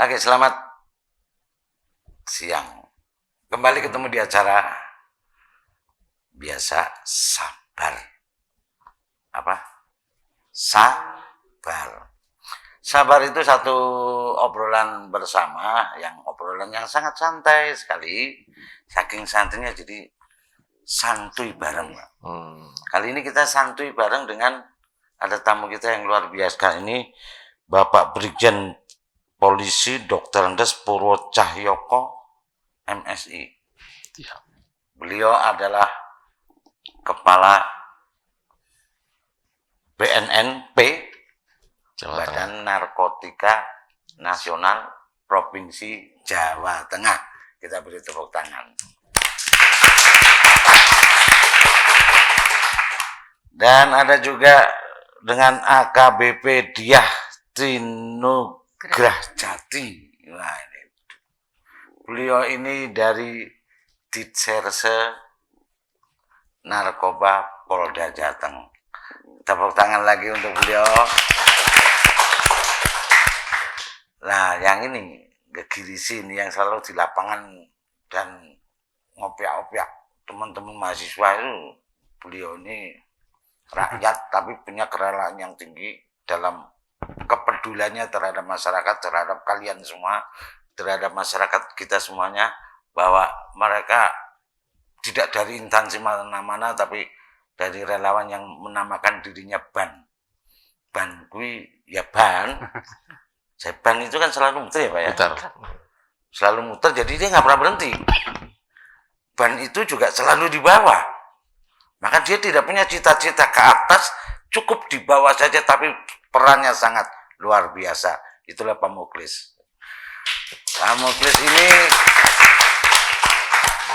Oke, selamat siang. Kembali ketemu di acara biasa sabar. Apa? Sabar. Sabar itu satu obrolan bersama, obrolan yang sangat santai sekali. Saking santainya jadi santuy bareng. Kali ini kita santuy bareng dengan ada tamu kita yang luar biasa ini, Bapak Brigjen Polisi Dr. Andes Purwo Cahyoko, MSI. Ya. Beliau adalah Kepala BNNP, Badan Narkotika Nasional Provinsi Jawa Tengah. Kita beri tepuk tangan. Dan ada juga dengan AKBP Diah Trinugrah Jati. Nah, ini. Beliau ini dari Ditserse Narkoba Polda Jateng. Tepuk tangan lagi untuk beliau. Nah, yang ini gegirisin yang selalu di lapangan dan ngopiak-opiak teman-teman mahasiswa itu, beliau ini rakyat tapi punya kerelaan yang tinggi dalam kepeduliannya terhadap masyarakat, terhadap kalian semua, terhadap masyarakat kita semuanya, bahwa mereka tidak dari instansi mana-mana tapi dari relawan yang menamakan dirinya BAN. BAN kui ya BAN. BAN itu kan selalu muter ya Pak ya? Muter. Selalu muter, jadi dia nggak pernah berhenti. BAN itu juga selalu di bawah. Maka dia tidak punya cita-cita ke atas, cukup di bawah saja, tapi perannya sangat luar biasa. Itulah Pak Muklis. Pak Muklis ini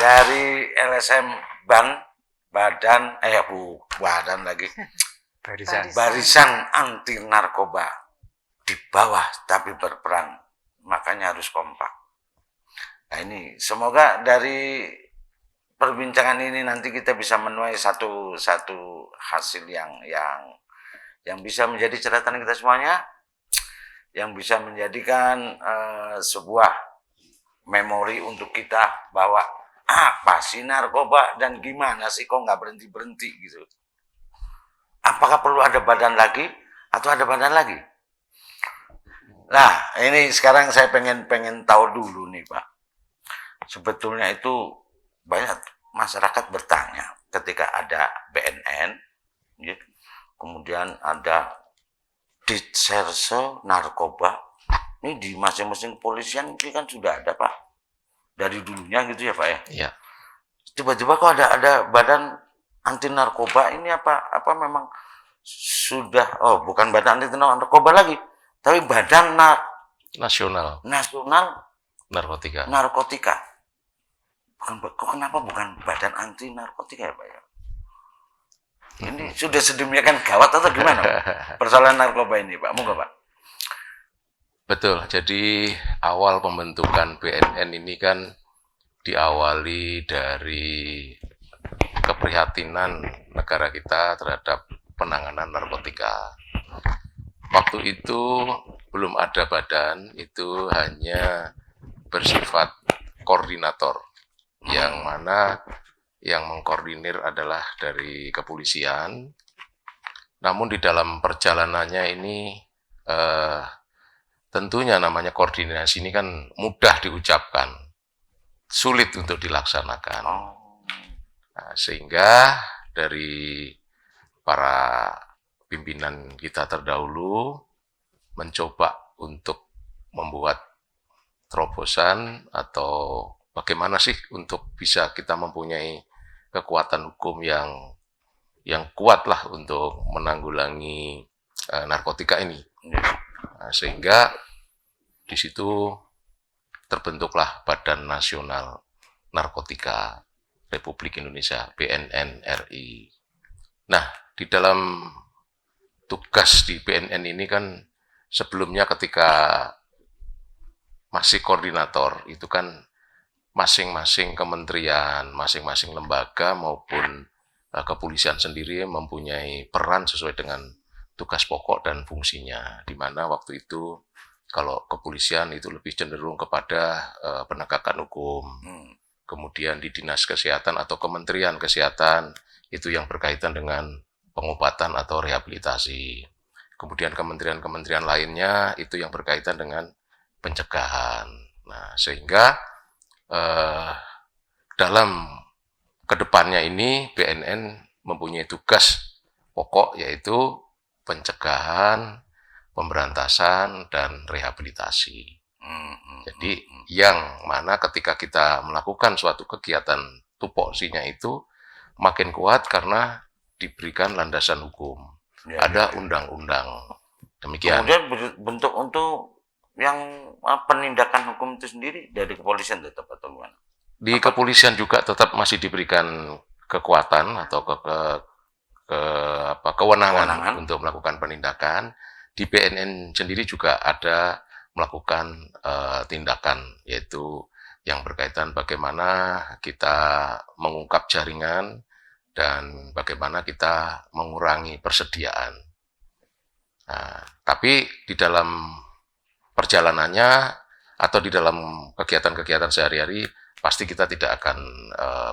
dari LSM BAN, Barisan Anti Narkoba, di bawah tapi berperan, makanya harus kompak. Nah ini semoga dari perbincangan ini nanti kita bisa menuai satu hasil yang bisa menjadi catatan kita semuanya, yang bisa menjadikan sebuah memori untuk kita bahwa apa sih narkoba dan gimana sih kok nggak berhenti gitu. Apakah perlu ada badan lagi atau ada badan lagi? Nah ini sekarang saya pengen tahu dulu nih Pak. Sebetulnya itu banyak masyarakat bertanya ketika ada BNN, ya, kemudian ada Ditserse Narkoba, ini di masing-masing kepolisian ini kan sudah ada Pak, dari dulunya gitu ya Pak ya. Iya. Tiba-tiba kok ada badan anti narkoba, ini apa memang sudah bukan badan anti narkoba lagi, tapi badan nasional narkotika. Kenapa bukan badan anti narkotika ya Pak ya? Ini sudah sedemikian gawat atau gimana persoalan narkoba ini Pak? Moga Pak. Betul, jadi awal pembentukan BNN ini kan diawali dari keprihatinan negara kita terhadap penanganan narkotika. Waktu itu belum ada badan, itu hanya bersifat koordinator, yang mana yang mengkoordinir adalah dari kepolisian. Namun di dalam perjalanannya ini tentunya namanya koordinasi ini kan mudah diucapkan, sulit untuk dilaksanakan. Nah, sehingga dari para pimpinan kita terdahulu mencoba untuk membuat terobosan atau bagaimana sih untuk bisa kita mempunyai kekuatan hukum yang kuat lah untuk menanggulangi narkotika ini. Nah, sehingga di situ terbentuklah Badan Nasional Narkotika Republik Indonesia, BNN RI. Nah, di dalam tugas di BNN ini kan sebelumnya ketika masih koordinator, itu kan masing-masing kementerian, masing-masing lembaga maupun kepolisian sendiri mempunyai peran sesuai dengan tugas pokok dan fungsinya, di mana waktu itu Kalau kepolisian itu lebih cenderung kepada penegakan hukum. Kemudian di Dinas Kesehatan atau Kementerian Kesehatan itu yang berkaitan dengan pengobatan atau rehabilitasi. Kemudian kementerian-kementerian lainnya itu yang berkaitan dengan pencegahan. Nah, sehingga dalam kedepannya ini BNN mempunyai tugas pokok yaitu pencegahan, pemberantasan, dan rehabilitasi. Jadi yang mana ketika kita melakukan suatu kegiatan tupoksinya itu makin kuat karena diberikan landasan hukum. Ada undang-undang. Demikian. Kemudian bentuk untuk yang penindakan hukum itu sendiri dari kepolisian tetap atau gimana? Di kepolisian juga tetap masih diberikan kekuatan atau kewenangan untuk melakukan penindakan. Di BNN sendiri juga ada melakukan tindakan, yaitu yang berkaitan bagaimana kita mengungkap jaringan dan bagaimana kita mengurangi persediaan. Nah, tapi di dalam perjalanannya atau di dalam kegiatan-kegiatan sehari-hari pasti kita tidak akan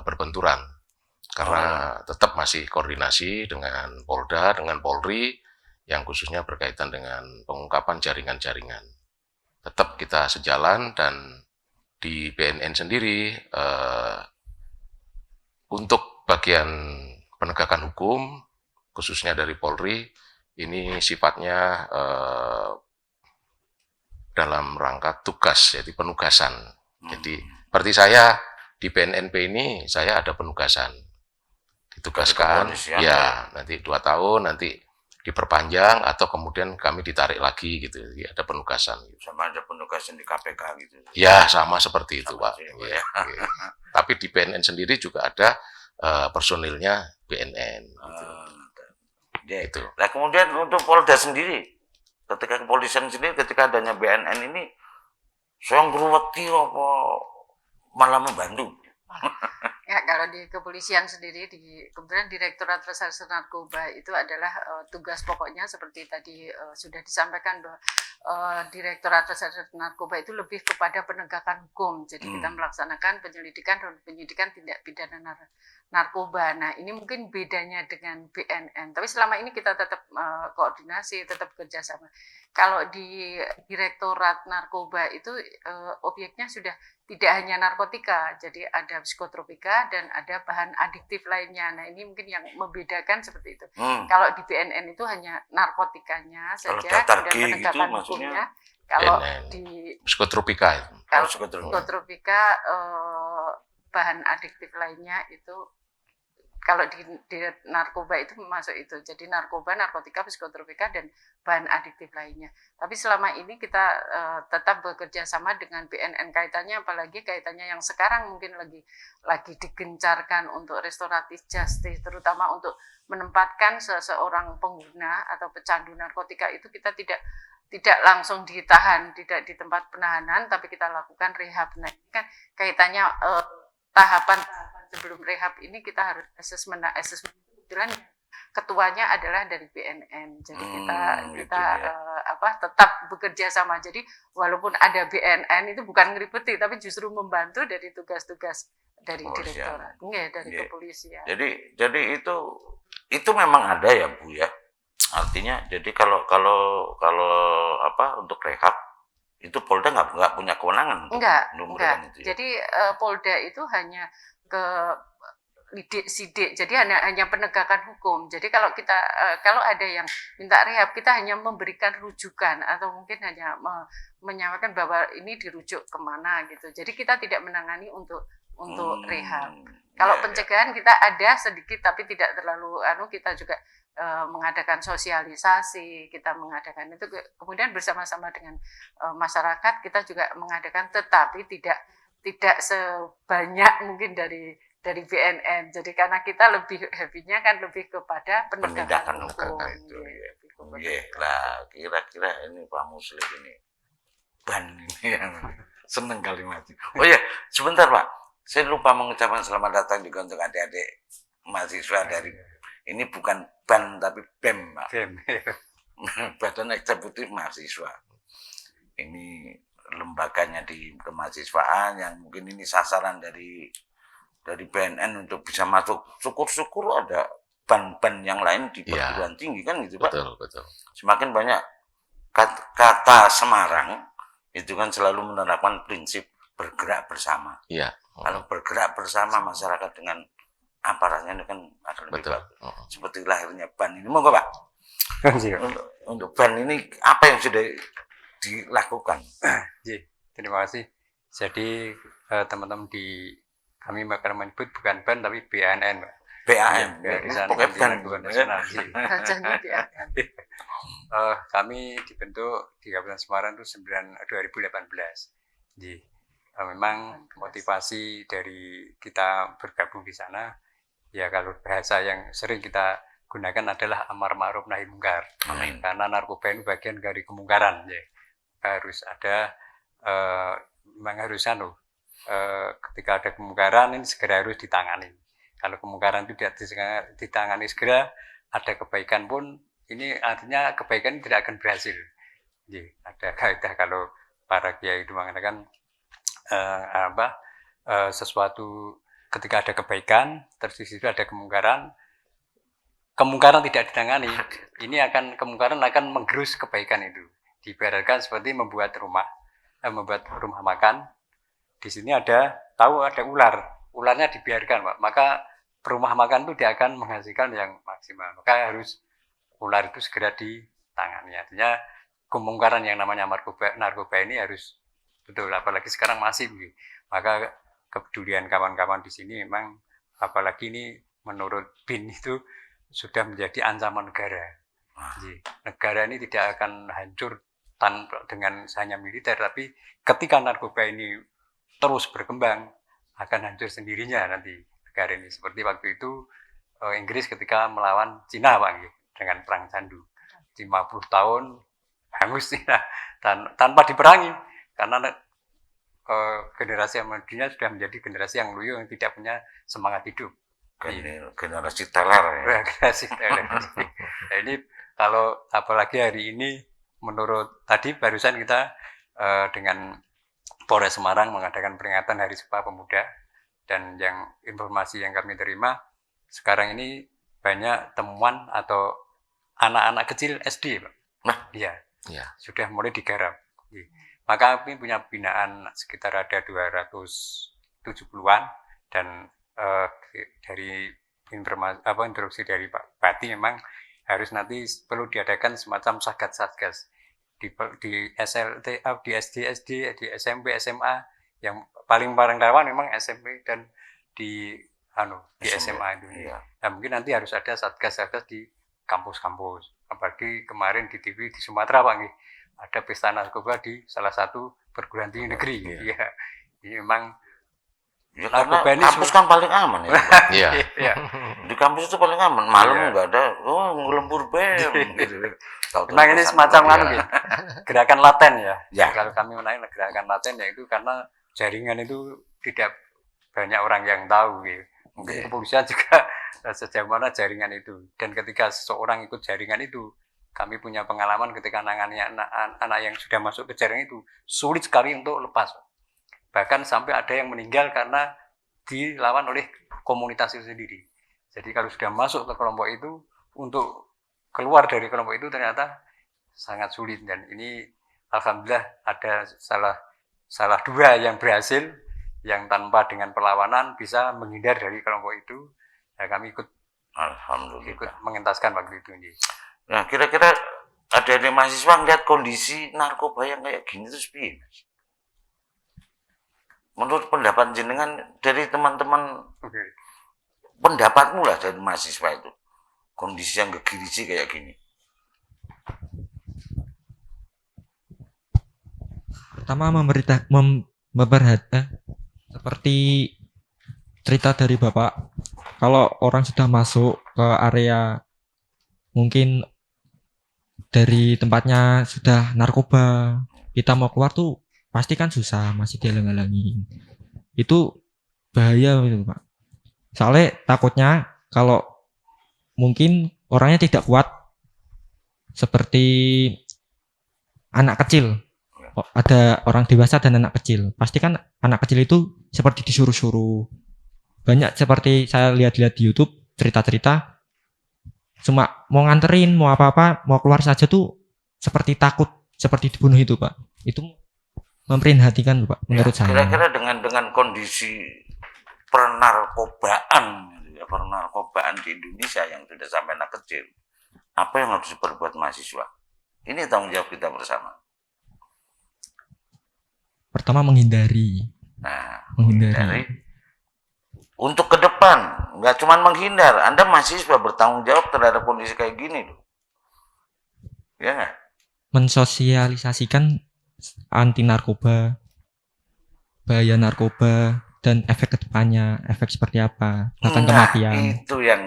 berbenturan karena tetap masih koordinasi dengan Polda, dengan Polri yang khususnya berkaitan dengan pengungkapan jaringan-jaringan. Tetap kita sejalan dan di BNN sendiri untuk bagian penegakan hukum khususnya dari Polri ini sifatnya dalam rangka tugas, yaitu penugasan. Jadi seperti saya di BNNP ini saya ada penugasan, ditugaskan, ya nanti 2 tahun nanti diperpanjang atau kemudian kami ditarik lagi gitu, ya, ada penugasan. Sama ada penugasan di KPK gitu. Ya sama seperti itu sama Pak. Ya. Tapi di BNN sendiri juga ada personilnya BNN. Gitu. Itu. Nah kemudian untuk Polda sendiri, ketika kepolisian sendiri, ketika adanya BNN ini, saya ngeruweti apa malah membantu. Ya, kalau di kepolisian sendiri, kemudian Direktorat Reserse Narkoba itu adalah tugas pokoknya seperti tadi sudah disampaikan bahwa Direktorat Reserse Narkoba itu lebih kepada penegakan hukum. Jadi kita melaksanakan penyelidikan dan penyidikan tindak pidana narkoba. Nah, ini mungkin bedanya dengan BNN. Tapi selama ini kita tetap koordinasi, tetap kerjasama. Kalau di Direktorat Narkoba itu objeknya sudah tidak hanya narkotika, jadi ada psikotropika dan ada bahan adiktif lainnya. Nah, ini mungkin yang membedakan seperti itu. Kalau di BNN itu hanya narkotikanya saja, kemudian penegakan hukumnya. Kalau di psikotropika, psikotropika bahan adiktif lainnya itu kalau di narkoba itu masuk itu. Jadi narkoba, narkotika, psikotropika, dan bahan adiktif lainnya. Tapi selama ini kita tetap bekerja sama dengan BNN kaitannya, apalagi kaitannya yang sekarang mungkin lagi digencarkan untuk restoratif justice, terutama untuk menempatkan seseorang pengguna atau pecandu narkotika itu kita tidak langsung ditahan, tidak di tempat penahanan, tapi kita lakukan rehab. Nah, ini kan kaitannya tahapan sebelum rehab ini kita harus asesmen kebetulan ketuanya adalah dari BNN. Jadi kita tetap bekerja sama. Jadi walaupun ada BNN itu bukan ngeribeti, tapi justru membantu dari tugas-tugas dari direktorat, dari kepolisian. Jadi itu memang ada ya Bu ya. Artinya jadi kalau untuk rehab itu Polda nggak punya kewenangan untuk enggak. Itu ya? Jadi Polda itu hanya ke sidik, jadi hanya penegakan hukum. Jadi kalau ada yang minta rehab, kita hanya memberikan rujukan atau mungkin hanya menyampaikan bahwa ini dirujuk kemana gitu. Jadi kita tidak menangani untuk rehab. Kalau pencegahan kita ada sedikit tapi tidak terlalu kita juga mengadakan sosialisasi, kita mengadakan itu kemudian bersama-sama dengan masyarakat kita juga mengadakan, tetapi tidak sebanyak mungkin dari BNN. Jadi karena kita lebih happy-nya kan lebih kepada penegakan hukum. Lah kira-kira ini Pak Muslim ini ban ini yang seneng kalimatnya. Oh ya, sebentar Pak. Saya lupa mengucapkan selamat datang juga untuk adik-adik mahasiswa dari ini bukan BAN tapi BEM Pak. BEM. Badan Eksekutif Mahasiswa. ini lembaganya di kemahasiswaan yang mungkin ini sasaran dari BNN untuk bisa masuk. Syukur-syukur ada ban-ban yang lain di perguruan tinggi kan gitu Pak. Betul. Semakin banyak kata Semarang itu kan selalu menerapkan prinsip bergerak bersama. Iya. Kalau bergerak bersama masyarakat dengan aparatnya itu kan akan lebih bagus. Seperti lahirnya ban ini, monggo Pak. Untuk ban ini apa yang sudah dilakukan? Terima kasih. Jadi teman-teman di kami bakal menyebut bukan ban tapi BANN, Pak. BAN, pokoknya ban nasional. Kami dibentuk di Kabupaten Semarang itu 2018. Memang motivasi dari kita bergabung di sana, ya kalau bahasa yang sering kita gunakan adalah amar ma'ruf nahi mungkar. Karena narkoba ini bagian dari kemungkaran, ya. Harus ada memang harus ketika ada kemungkaran ini segera harus ditangani. Kalau kemungkaran itu tidak ditangani segera, ada kebaikan pun ini artinya kebaikan tidak akan berhasil. Jadi ada kaidah kalau para kiai itu mengatakan sesuatu ketika ada kebaikan terus di situ ada kemungkaran tidak ditangani, ini kemungkaran akan menggerus kebaikan itu. Diibaratkan seperti membuat rumah makan. Di sini ada ularnya dibiarkan, Pak. Maka rumah makan itu dia akan menghasilkan yang maksimal. Maka harus ular itu segera ditangani. Artinya kemungkaran yang namanya narkoba ini harus betul, apalagi sekarang masih. Maka kepedulian kawan-kawan di sini memang, apalagi ini menurut BIN itu sudah menjadi ancaman negara. Jadi, negara ini tidak akan hancur dengan hanya militer, tapi ketika narkoba ini terus berkembang akan hancur sendirinya nanti negara ini. Seperti waktu itu Inggris ketika melawan Cina, Pak, dengan perang candu 50 tahun hangus Cina tanpa diperangi karena generasi Muhammadiyah sudah menjadi generasi yang loyo, yang tidak punya semangat hidup. Generasi teler ya. Generasi teler. Nah, ini kalau apalagi hari ini menurut tadi barusan kita dengan Polres Semarang mengadakan peringatan Hari Sumpah Pemuda, dan yang informasi yang kami terima sekarang ini banyak temuan atau anak-anak kecil SD, Pak. Iya. Sudah mulai digarap. Maka kami punya binaan sekitar ada 270-an, dan dari instruksi dari Pak Bati memang harus nanti perlu diadakan semacam satgas di SLT, di SD, di SMP, SMA, yang paling rawan memang SMP dan di SMA itu. Iya. Nah, mungkin nanti harus ada satgas di kampus-kampus. Apalagi kemarin di TV di Sumatera, Pak, ada pesta narkoba di salah satu perguruan tinggi negeri. Iya. Ini memang karena kampus kan paling aman ya. Iya. Di kampus itu paling aman. Malam nggak ada ngelempur bem gitu. Memang ini semacam gerakan laten ya. Kalau kami menaik gerakan laten, yaitu karena jaringan itu tidak banyak orang yang tahu gitu. Mungkin kepolisian juga sejauh mana jaringan itu. Dan ketika seseorang ikut jaringan itu, kami punya pengalaman ketika nangani anak yang sudah masuk ke jaringan itu, sulit sekali untuk lepas. Bahkan sampai ada yang meninggal karena dilawan oleh komunitas itu sendiri. Jadi kalau sudah masuk ke kelompok itu, untuk keluar dari kelompok itu ternyata sangat sulit. Dan ini alhamdulillah ada salah dua yang berhasil, yang tanpa dengan perlawanan bisa menghindar dari kelompok itu. Ya, kami ikut mengentaskan waktu itu. Nah, kira-kira ada mahasiswa ngeliat kondisi narkoba yang kayak gini terus piye? Menurut pendapat jenengan dari teman-teman, pendapatmu lah dari mahasiswa itu, kondisi yang gegirisi kayak gini. Pertama seperti cerita dari Bapak, kalau orang sudah masuk ke area mungkin dari tempatnya sudah narkoba, kita mau keluar tuh pasti kan susah, masih dihalang-halangi. Itu bahaya gitu, Pak. Soalnya takutnya kalau mungkin orangnya tidak kuat, seperti anak kecil. ada orang dewasa dan anak kecil. Pasti kan anak kecil itu seperti disuruh-suruh. Banyak seperti saya lihat-lihat di YouTube cerita-cerita, cuma mau nganterin, mau apa-apa, mau keluar saja tuh seperti takut, seperti dibunuh itu, Pak. Itu memprihatinkan, Pak, menurut saya. Kira-kira dengan kondisi pernarkobaan di Indonesia yang sudah sampai anak kecil, apa yang harus diperbuat mahasiswa? Ini tanggung jawab kita bersama. Pertama menghindari. Nah, Menghindari. untuk ke depan, nggak cuma menghindar. Anda mahasiswa bertanggung jawab terhadap kondisi kayak gini loh. Ya nggak? Mensosialisasikan anti narkoba, bahaya narkoba, dan efek kedepannya, efek seperti apa, bahkan kematian. Itu yang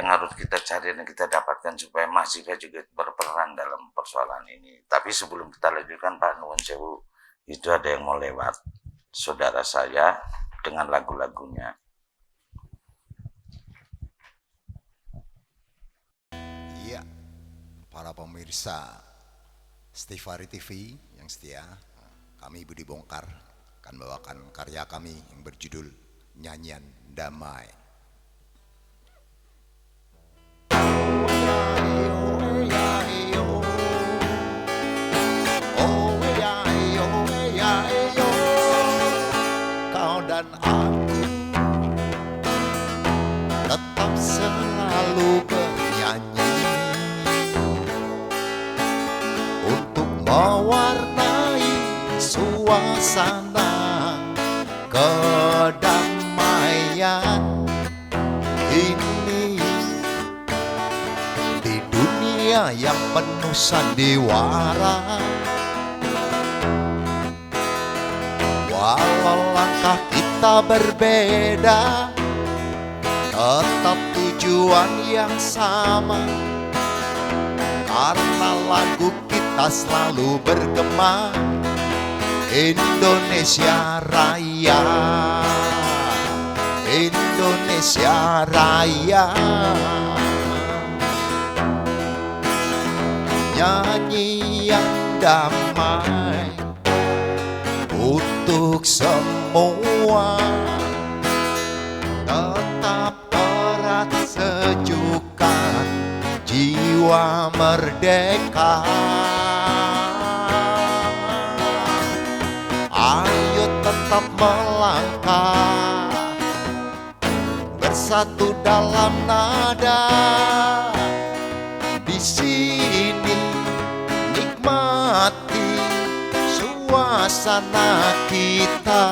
harus kita cari dan kita dapatkan supaya mahasiswa juga berperan dalam persoalan ini. Tapi sebelum kita lanjutkan, Pak Nuwun Sewu, itu ada yang mau lewat, saudara saya dengan lagu-lagunya. Iya, para pemirsa Stifari TV yang setia, kami Budi Bongkar akan membawakan karya kami yang berjudul Nyanyian Damai. Kau dan aku tetap selalu bernyanyi untuk mewarnai suasana kedamaian ini di dunia yang penuh sandiwara. Walau langkah kita berbeda, tetap tujuan yang sama, karena lagu kita selalu bergema, Indonesia Raya, Indonesia Raya. Nyanyian damai untuk semua, tetap erat sejukkan jiwa merdeka. Ayo tetap melangkah bersatu dalam nada. Di sini nikmati suasana kita,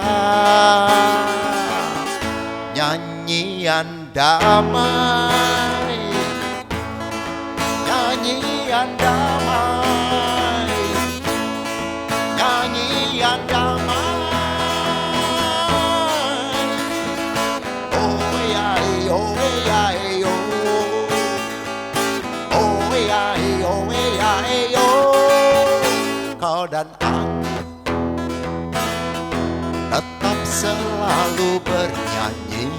nyanyian damai, nyanyian damai, nyanyian damai. Oh ya, oh ya, oh ya, oh ya, kau dan aku tetap selalu bernyanyi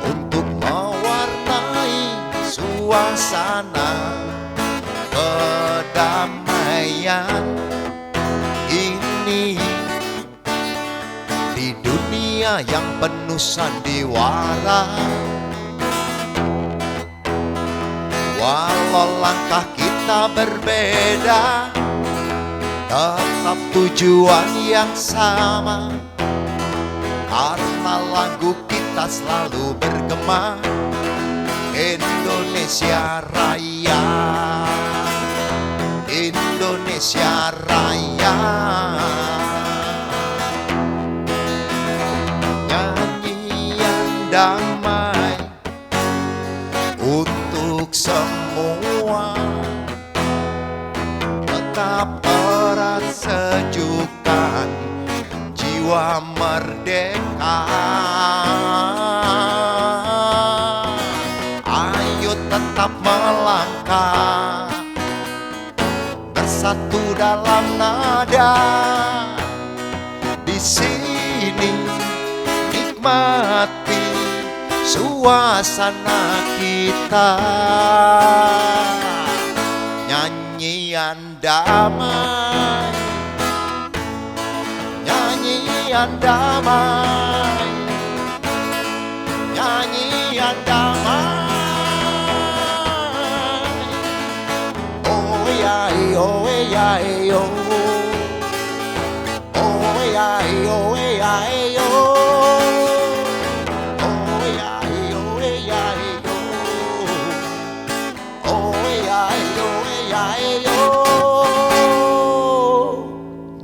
untuk mewarnai suasana kedamaian ini di dunia yang penuh sandiwara. Walau langkah kita berbeda, tetap tujuan yang sama, karena lagu kita selalu bergema, Indonesia Raya, Indonesia Raya. Nyanyian damai untuk semua, tetap erat sejukkan jiwa merdeka. Ayo tetap melangkah bersatu dalam nada. Di sini nikmati suasana kita, nyanyian damai, nyanyian damai, nyanyian damai. Oh ya, oh ya, oh. Oh ya, oh ya, oh. Oh ya, oh ya, oh. Oh ya, oh ya, oh.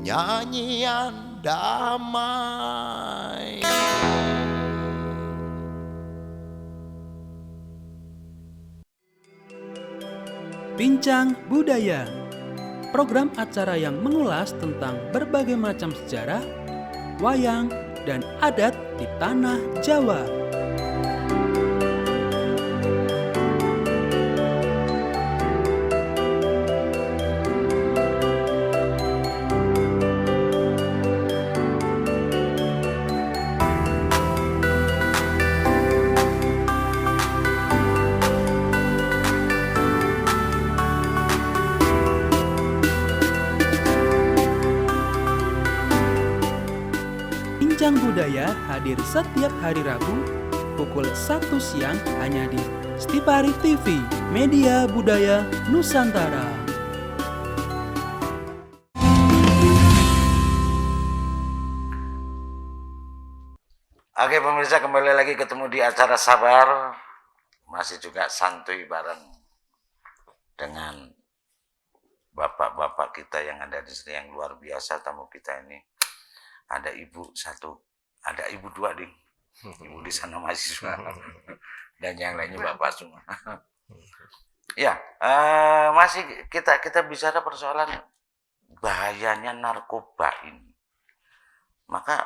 Nyanyian damai. Bincang Budaya, program acara yang mengulas tentang berbagai macam sejarah, wayang, dan adat di tanah Jawa. Bincang Budaya hadir setiap hari Rabu pukul 1 siang hanya di Stifari TV, Media Budaya Nusantara. Oke pemirsa, kembali lagi ketemu di acara Sabar. Masih juga santuy bareng dengan bapak-bapak kita yang ada di sini yang luar biasa. Tamu kita ini ada ibu satu, ada ibu dua, Ding. Ibu di sana mahasiswa dan yang lainnya bapak semua. Ya, masih kita bicara persoalan bahayanya narkoba ini. Maka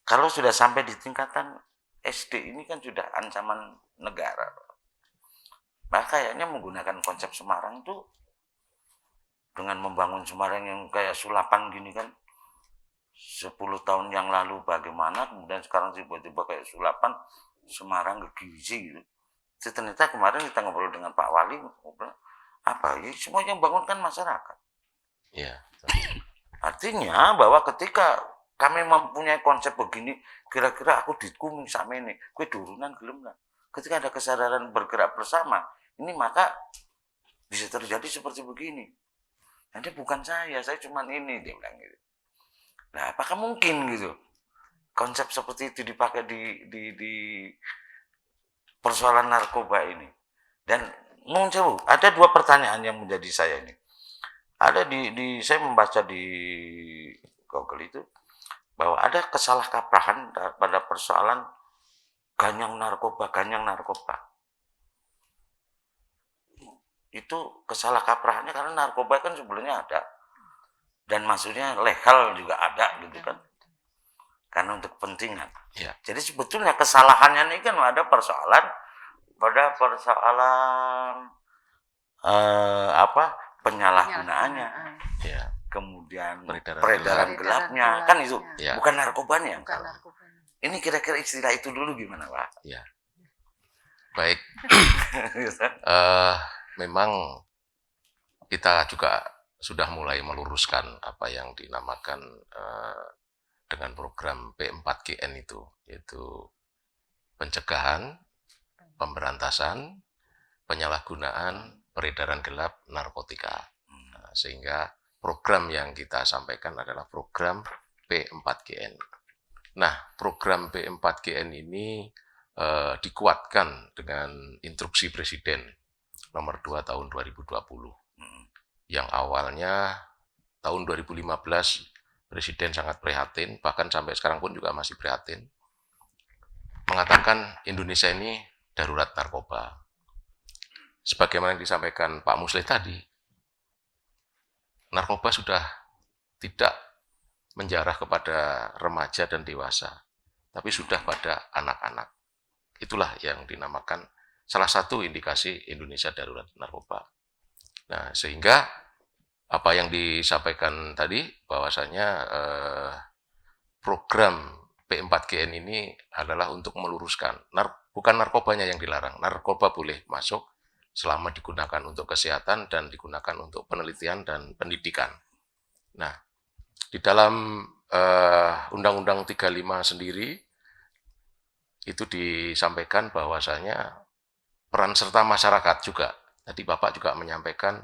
kalau sudah sampai di tingkatan SD ini kan sudah ancaman negara. Maka kayaknya menggunakan konsep Semarang itu dengan membangun Semarang yang kayak sulapan gini kan, 10 tahun yang lalu bagaimana, kemudian sekarang tiba-tiba kayak sulapan Semarang ke gizi gitu. Jadi ternyata kemarin kita ngobrol dengan Pak Wali, ngobrol, apa ya, semua yang bangun kan masyarakat. Ya. Artinya bahwa ketika kami mempunyai konsep begini, kira-kira aku dikuming sama ini, gue turunan gelem lah. Ketika ada kesadaran bergerak bersama, ini maka bisa terjadi seperti begini. Nanti bukan saya cuma ini, dia bilang gitu. Nah, apakah mungkin gitu konsep seperti itu dipakai di persoalan narkoba ini? Dan muncul ada dua pertanyaan yang menjadi saya ini. Ada saya membaca di Google itu bahwa ada kesalahkaprahan pada persoalan ganyang narkoba. Itu kesalahkaprahannya karena narkoba kan sebelumnya ada. Dan maksudnya legal juga ada gitu kan, karena untuk kepentingan. Ya. Jadi sebetulnya kesalahannya ini kan ada persoalan penyalahgunaannya, Ya. kemudian Peredaran peredaran gelapnya kan itu, Ya. bukan narkobanya yang Bukan salah. narkobanya. Ini kira-kira istilah itu dulu gimana Pak? Ya. Baik. Memang kita juga sudah mulai meluruskan apa yang dinamakan dengan program P4GN itu, yaitu pencegahan, pemberantasan, penyalahgunaan, peredaran gelap narkotika. Nah, sehingga program yang kita sampaikan adalah program P4GN. Nah, program P4GN ini dikuatkan dengan instruksi Presiden nomor 2 tahun 2020. Yang awalnya tahun 2015 Presiden sangat prihatin, bahkan sampai sekarang pun juga masih prihatin, mengatakan Indonesia ini darurat narkoba. Sebagaimana yang disampaikan Pak Muslih tadi, narkoba sudah tidak menjarah kepada remaja dan dewasa, tapi sudah pada anak-anak. Itulah yang dinamakan salah satu indikasi Indonesia darurat narkoba. Nah, sehingga apa yang disampaikan tadi bahwasanya program P4GN ini adalah untuk meluruskan, bukan narkobanya yang dilarang, narkoba boleh masuk, selama digunakan untuk kesehatan dan digunakan untuk penelitian dan pendidikan. Nah, di dalam Undang-Undang 35 sendiri itu disampaikan bahwasanya peran serta masyarakat juga. Tadi Bapak juga menyampaikan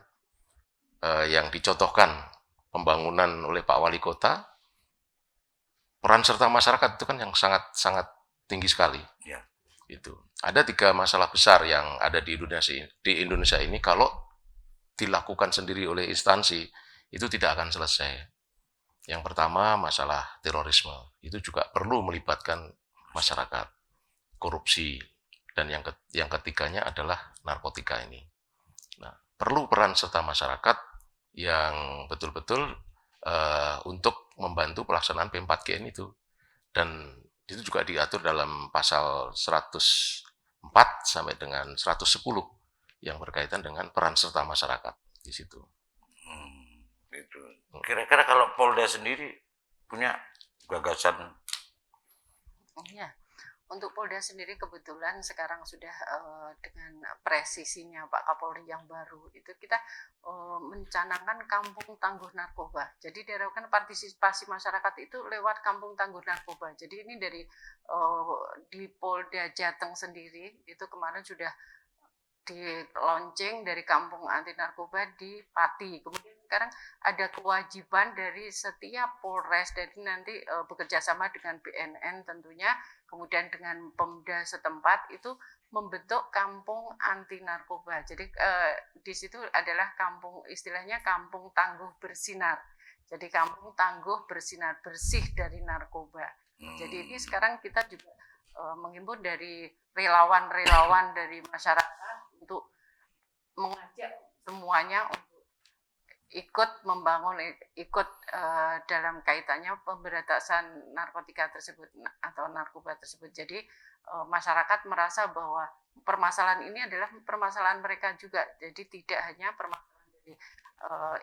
yang dicontohkan pembangunan oleh Pak Wali Kota, peran serta masyarakat itu kan yang sangat tinggi sekali. Ya. Itu ada 3 masalah besar yang ada di Indonesia ini kalau dilakukan sendiri oleh instansi itu tidak akan selesai. Yang pertama masalah terorisme, itu juga perlu melibatkan masyarakat, korupsi, dan yang ketiganya adalah narkotika ini. Nah, perlu peran serta masyarakat yang betul-betul untuk membantu pelaksanaan P4GN itu. Dan itu juga diatur dalam pasal 104 sampai dengan 110 yang berkaitan dengan peran serta masyarakat di situ. Itu. Kira-kira kalau Polda sendiri punya gagasan? Ya, untuk Polda sendiri kebetulan sekarang sudah dengan presisinya Pak Kapolri yang baru itu kita mencanangkan kampung tangguh narkoba. Jadi diharapkan partisipasi masyarakat itu lewat kampung tangguh narkoba. Jadi ini dari di Polda Jateng sendiri itu kemarin sudah di launching dari kampung anti narkoba di Pati. Kemudian sekarang ada kewajiban dari setiap Polres, jadi nanti bekerja sama dengan BNN tentunya, kemudian dengan Pemda setempat itu membentuk kampung anti narkoba. Jadi di situ adalah kampung, istilahnya kampung tangguh bersinar. Jadi kampung tangguh bersinar, bersih dari narkoba. Jadi ini sekarang kita juga menghimpun dari relawan-relawan dari masyarakat untuk mengajak semuanya untuk ikut membangun, ikut dalam kaitannya pemberantasan narkotika tersebut atau narkoba tersebut. Jadi masyarakat merasa bahwa permasalahan ini adalah permasalahan mereka juga. Jadi tidak hanya permasalahan dari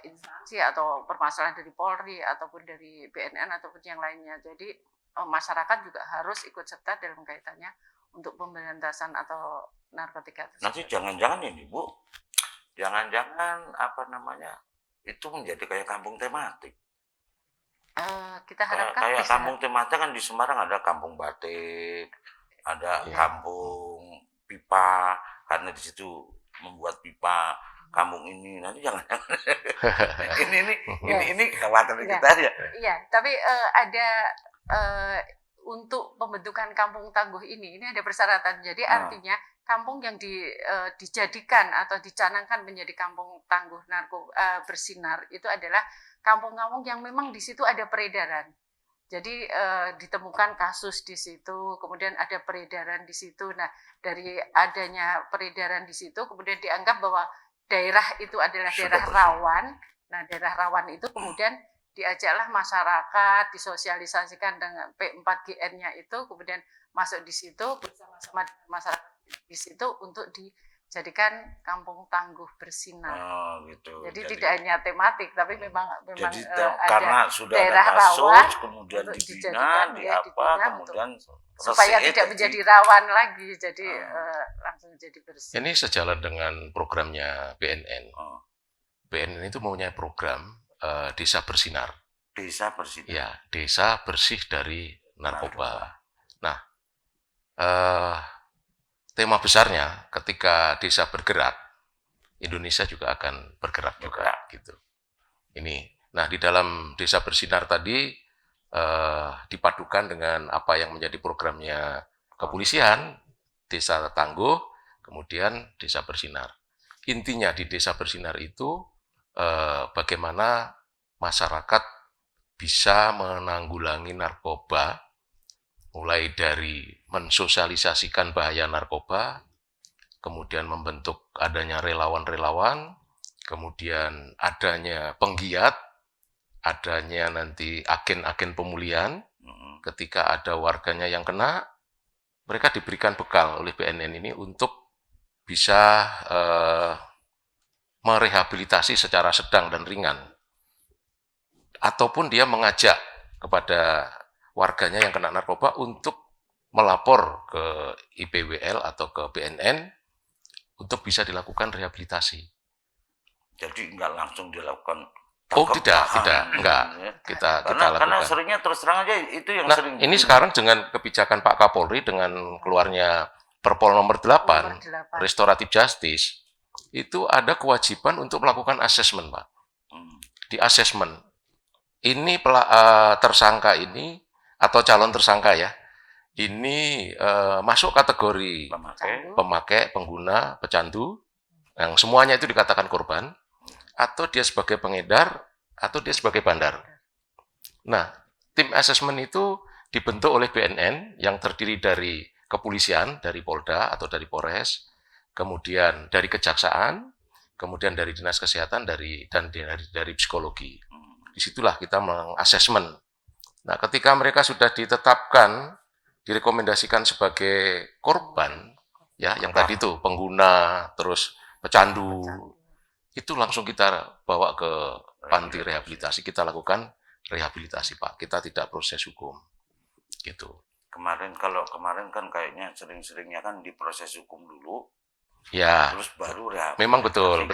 instansi atau permasalahan dari Polri ataupun dari BNN ataupun yang lainnya. Jadi masyarakat juga harus ikut serta dalam kaitannya untuk pemberantasan atau narkotika tersebut. Nanti jangan-jangan ini Bu, jangan-jangan itu menjadi kayak kampung tematik. Kita harapkan kayak bisa. Kampung tematik kan di Semarang ada kampung batik, ada kampung pipa, karena di situ membuat pipa. Kampung ini nanti jangan-jangan ini khawatir kita aja. Iya, tapi ada untuk pembentukan kampung tangguh ini ada persyaratan. Jadi artinya kampung yang dijadikan atau dicanangkan menjadi kampung tangguh bersinar itu adalah kampung-kampung yang memang di situ ada peredaran. Jadi ditemukan kasus di situ, kemudian ada peredaran di situ. Nah, dari adanya peredaran di situ kemudian dianggap bahwa daerah itu adalah daerah rawan. Nah, daerah rawan itu kemudian diajaklah masyarakat, disosialisasikan dengan P4GN-nya itu, kemudian masuk di situ bersama-sama dengan masyarakat di situ untuk dijadikan kampung tangguh bersinar. Gitu. Jadi tidak hanya tematik, tapi memang jadi, ada karena sudah daerah ada kasus, rawan, kemudian untuk dibina, kemudian supaya tidak menjadi rawan lagi, jadi langsung jadi bersih. Ini sejalan dengan programnya BNN. BNN itu mempunyai program Desa Bersinar. Desa Bersinar. Ya, desa bersih dari narkoba. Nah, tema besarnya ketika desa bergerak, Indonesia juga akan bergerak juga gitu. Ini. Nah, di dalam Desa Bersinar tadi dipadukan dengan apa yang menjadi programnya kepolisian, Desa Tangguh, kemudian Desa Bersinar. Intinya di Desa Bersinar itu bagaimana masyarakat bisa menanggulangi narkoba, mulai dari mensosialisasikan bahaya narkoba, kemudian membentuk adanya relawan-relawan, kemudian adanya penggiat, adanya nanti agen-agen pemulihan. Ketika ada warganya yang kena, mereka diberikan bekal oleh BNN ini untuk bisa merehabilitasi secara sedang dan ringan. Ataupun dia mengajak kepada warganya yang kena narkoba untuk melapor ke IPWL atau ke BNN untuk bisa dilakukan rehabilitasi. Jadi nggak langsung dilakukan. Oh tangkap tidak, tahan, enggak. ya. Kita Karena lakukan. seringnya terus terang aja itu yang Nah, sering. ini sekarang dengan kebijakan Pak Kapolri dengan keluarnya Perpol nomor 8, Nomor 8. Restoratif Justice, itu ada kewajiban untuk melakukan asesmen, Pak. Hmm. Di asesmen, ini tersangka ini atau calon tersangka ya, ini masuk kategori pemakai, pengguna, pecandu, yang semuanya itu dikatakan korban, atau dia sebagai pengedar, atau dia sebagai bandar. Nah, tim asesmen itu dibentuk oleh BNN yang terdiri dari kepolisian, dari Polda atau dari Polres, kemudian dari kejaksaan, kemudian dari dinas kesehatan, dan dari psikologi. Disitulah kita mengasesmen. Nah, ketika mereka sudah ditetapkan, direkomendasikan sebagai korban, ya, yang tadi itu pengguna, terus pecandu, itu langsung kita bawa ke panti rehabilitasi, kita lakukan rehabilitasi, Pak. Kita tidak proses hukum, gitu. Kemarin kan kayaknya sering-seringnya kan diproses hukum dulu, Ya, terus baru rehab. memang betul.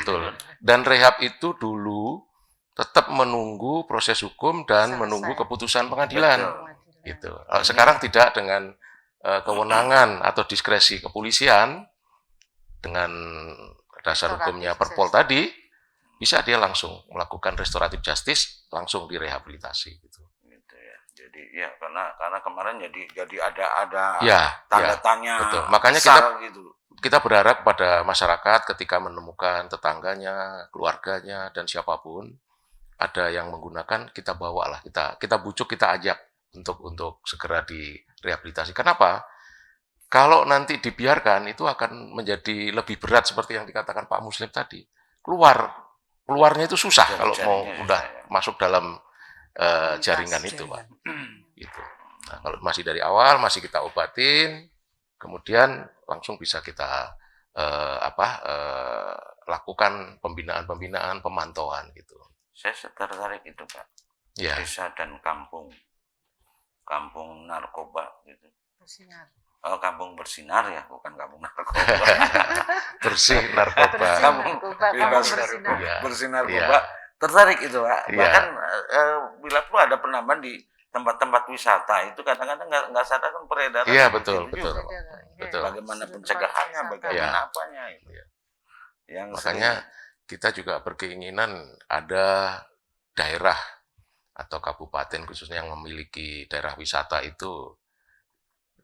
Dan rehab itu dulu tetap menunggu proses hukum dan menunggu keputusan pengadilan. Betul. Gitu. Sekarang tidak, dengan kewenangan atau diskresi kepolisian dengan dasar hukumnya Perpol tadi, bisa dia langsung melakukan restoratif justice, langsung direhabilitasi gitu. Gitu ya. Jadi ya karena kemarin jadi ada Ya, tanda ya, tanya. betul. Makanya gitu. kita berharap pada masyarakat ketika menemukan tetangganya, keluarganya, dan siapapun ada yang menggunakan, kita bawalah, kita bujuk, kita ajak untuk segera direhabilitasi. Kenapa? Kalau nanti dibiarkan, itu akan menjadi lebih berat seperti yang dikatakan Pak Muslim tadi. Keluarnya itu susah kalau mau udah masuk dalam jaringan itu, Pak. Gitu. Nah, kalau masih dari awal, masih kita obatin, kemudian langsung bisa kita lakukan pembinaan, pemantauan gitu. Saya tertarik itu, Pak. Ya. Desa dan kampung narkoba gitu. Bersinar. Oh, kampung bersinar ya, bukan kampung narkoba. Bersih narkoba. Kampung bebas bersinar. Ya. bersih narkoba. Tertarik itu, Pak. Ya. Bahkan bila perlu ada penambahan di tempat-tempat wisata itu kadang-kadang nggak sadar kan peredaran. Iya, betul. Betul. Bagaimana pencegahannya, bagaimana apanya itu. Ya. Yang makanya kita juga berkeinginan ada daerah atau kabupaten khususnya yang memiliki daerah wisata itu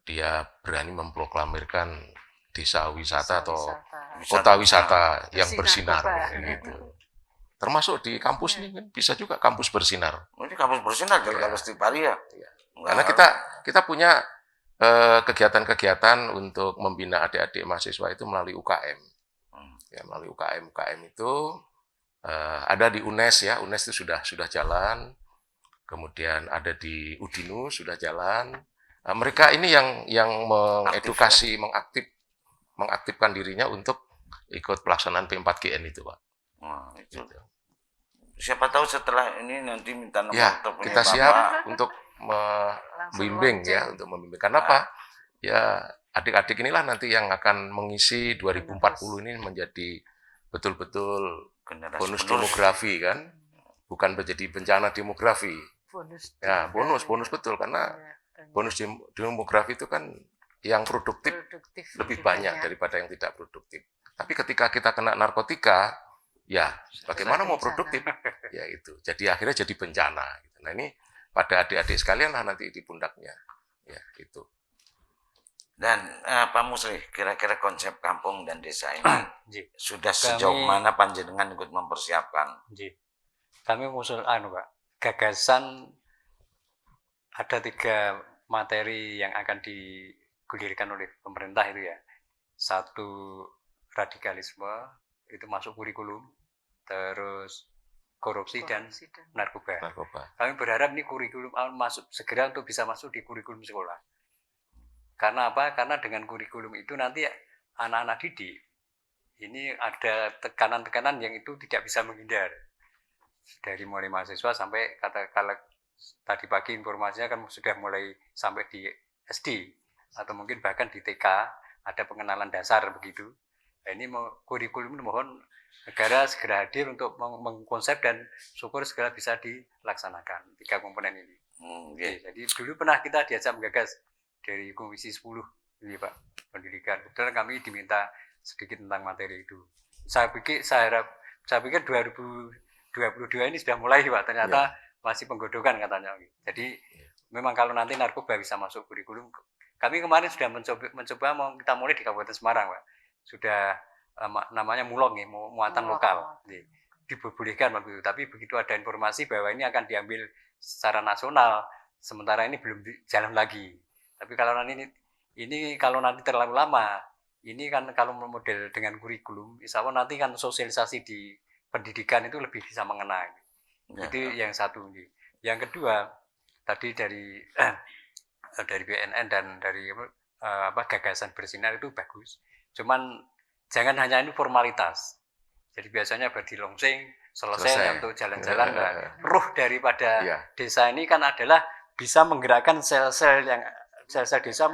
dia berani memproklamirkan desa wisata atau kota wisata yang bersinar gitu. Termasuk di kampus ini kan bisa juga kampus bersinar. Ini kampus bersinar kalau Stipari ya. Karena kita punya kegiatan-kegiatan untuk membina adik-adik mahasiswa itu melalui UKM. Ya, melalui UKM itu ada di UNES ya, UNES itu sudah jalan. Kemudian ada di Udinus sudah jalan. Mereka ini yang mengedukasi, mengaktifkan dirinya untuk ikut pelaksanaan P4GN itu, Pak. Nah, itu. Siapa tahu setelah ini nanti minta nomor ya, teleponnya kita Bapak. siap untuk membimbing ya, untuk membimbing. Kenapa? Ya, adik-adik inilah nanti yang akan mengisi 2040 ini menjadi betul-betul bonus demografi kan, bukan menjadi bencana demografi. Bonus betul, karena bonus demografi itu kan yang produktif lebih banyak daripada yang tidak produktif. Tapi ketika kita kena narkotika, ya bagaimana mau produktif? Ya itu. Jadi akhirnya jadi bencana. Nah ini pada adik-adik sekalian lah nanti di pundaknya. Ya itu. Dan Pak Musli, kira-kira konsep kampung dan desa ini sudah sejauh mana panjenengan ikut mempersiapkan? Kami mengusul Pak, gagasan ada 3 materi yang akan digulirkan oleh pemerintah itu ya. 1, radikalisme, itu masuk kurikulum. Terus korupsi dan narkoba. Kami berharap ini kurikulum masuk segera untuk bisa masuk di kurikulum sekolah. Karena apa? Karena dengan kurikulum itu nanti anak-anak didik ini ada tekanan-tekanan yang itu tidak bisa menghindar. Dari mulai mahasiswa sampai kalau tadi pagi informasinya kan sudah mulai sampai di SD atau mungkin bahkan di TK ada pengenalan dasar begitu. Nah, ini kurikulum ini mohon negara segera hadir untuk mengkonsep dan syukur segera bisa dilaksanakan 3 komponen ini. Oke, jadi dulu pernah kita diajak menggagas dari Komisi 10 ini Pak Pendidikan. Kebetulan kami diminta sedikit tentang materi itu. Saya pikir 2022 ini sudah mulai Pak, ternyata masih penggodokan katanya. Jadi memang kalau nanti narkoba bisa masuk kurikulum, kami kemarin sudah mencoba mau kita mulai di Kabupaten Semarang Pak. Sudah namanya mulong muatan lokal. Dibolehkan waktu itu, tapi begitu ada informasi bahwa ini akan diambil secara nasional, sementara ini belum jalan lagi. Tapi kalau nanti ini kalau nanti terlalu lama, ini kan kalau model dengan kurikulum, insya Allah nanti kan sosialisasi di pendidikan itu lebih bisa mengena. Itu yang satu. Yang kedua, tadi dari BNN dan dari gagasan bersinar itu bagus. Cuman jangan hanya ini formalitas. Jadi biasanya berdilongsing selesai untuk jalan-jalan. Ruh daripada desa ini kan adalah bisa menggerakkan sel-sel desa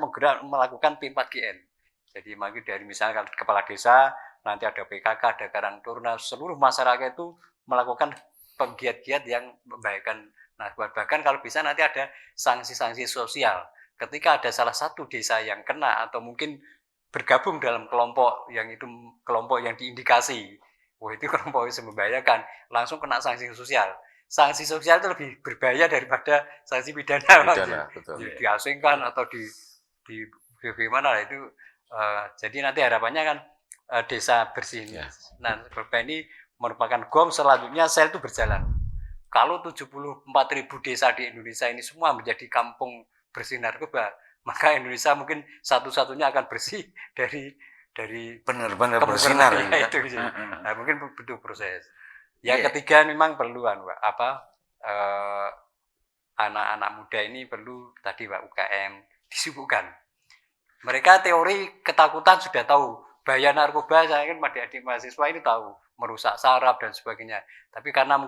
melakukan P4GN. Jadi dari misalkan kepala desa, nanti ada PKK, ada Karang Taruna, seluruh masyarakat itu melakukan penggiat-giat yang membahayakan. Nah, bahkan kalau bisa nanti ada sanksi-sanksi sosial. Ketika ada salah satu desa yang kena atau mungkin bergabung dalam kelompok yang diindikasi, itu kelompok yang membahayakan, langsung kena sanksi sosial. Sanksi sosial itu lebih berbahaya daripada sanksi pidana. Diasingkan atau di bagaimana itu. Jadi nanti harapannya kan desa bersih. Nah, ini merupakan gong selanjutnya sel itu berjalan. Kalau 74.000 desa di Indonesia ini semua menjadi kampung bersih narkoba, maka Indonesia mungkin satu-satunya akan bersih dari benar-benar bersinar itu. Nah, mungkin butuh proses. Yang ketiga memang perlu anak-anak muda ini perlu tadi Pak UKM disibukkan. Mereka teori ketakutan sudah tahu, bahaya narkoba, saya kan adik-adik mahasiswa ini tahu, merusak saraf dan sebagainya. Tapi karena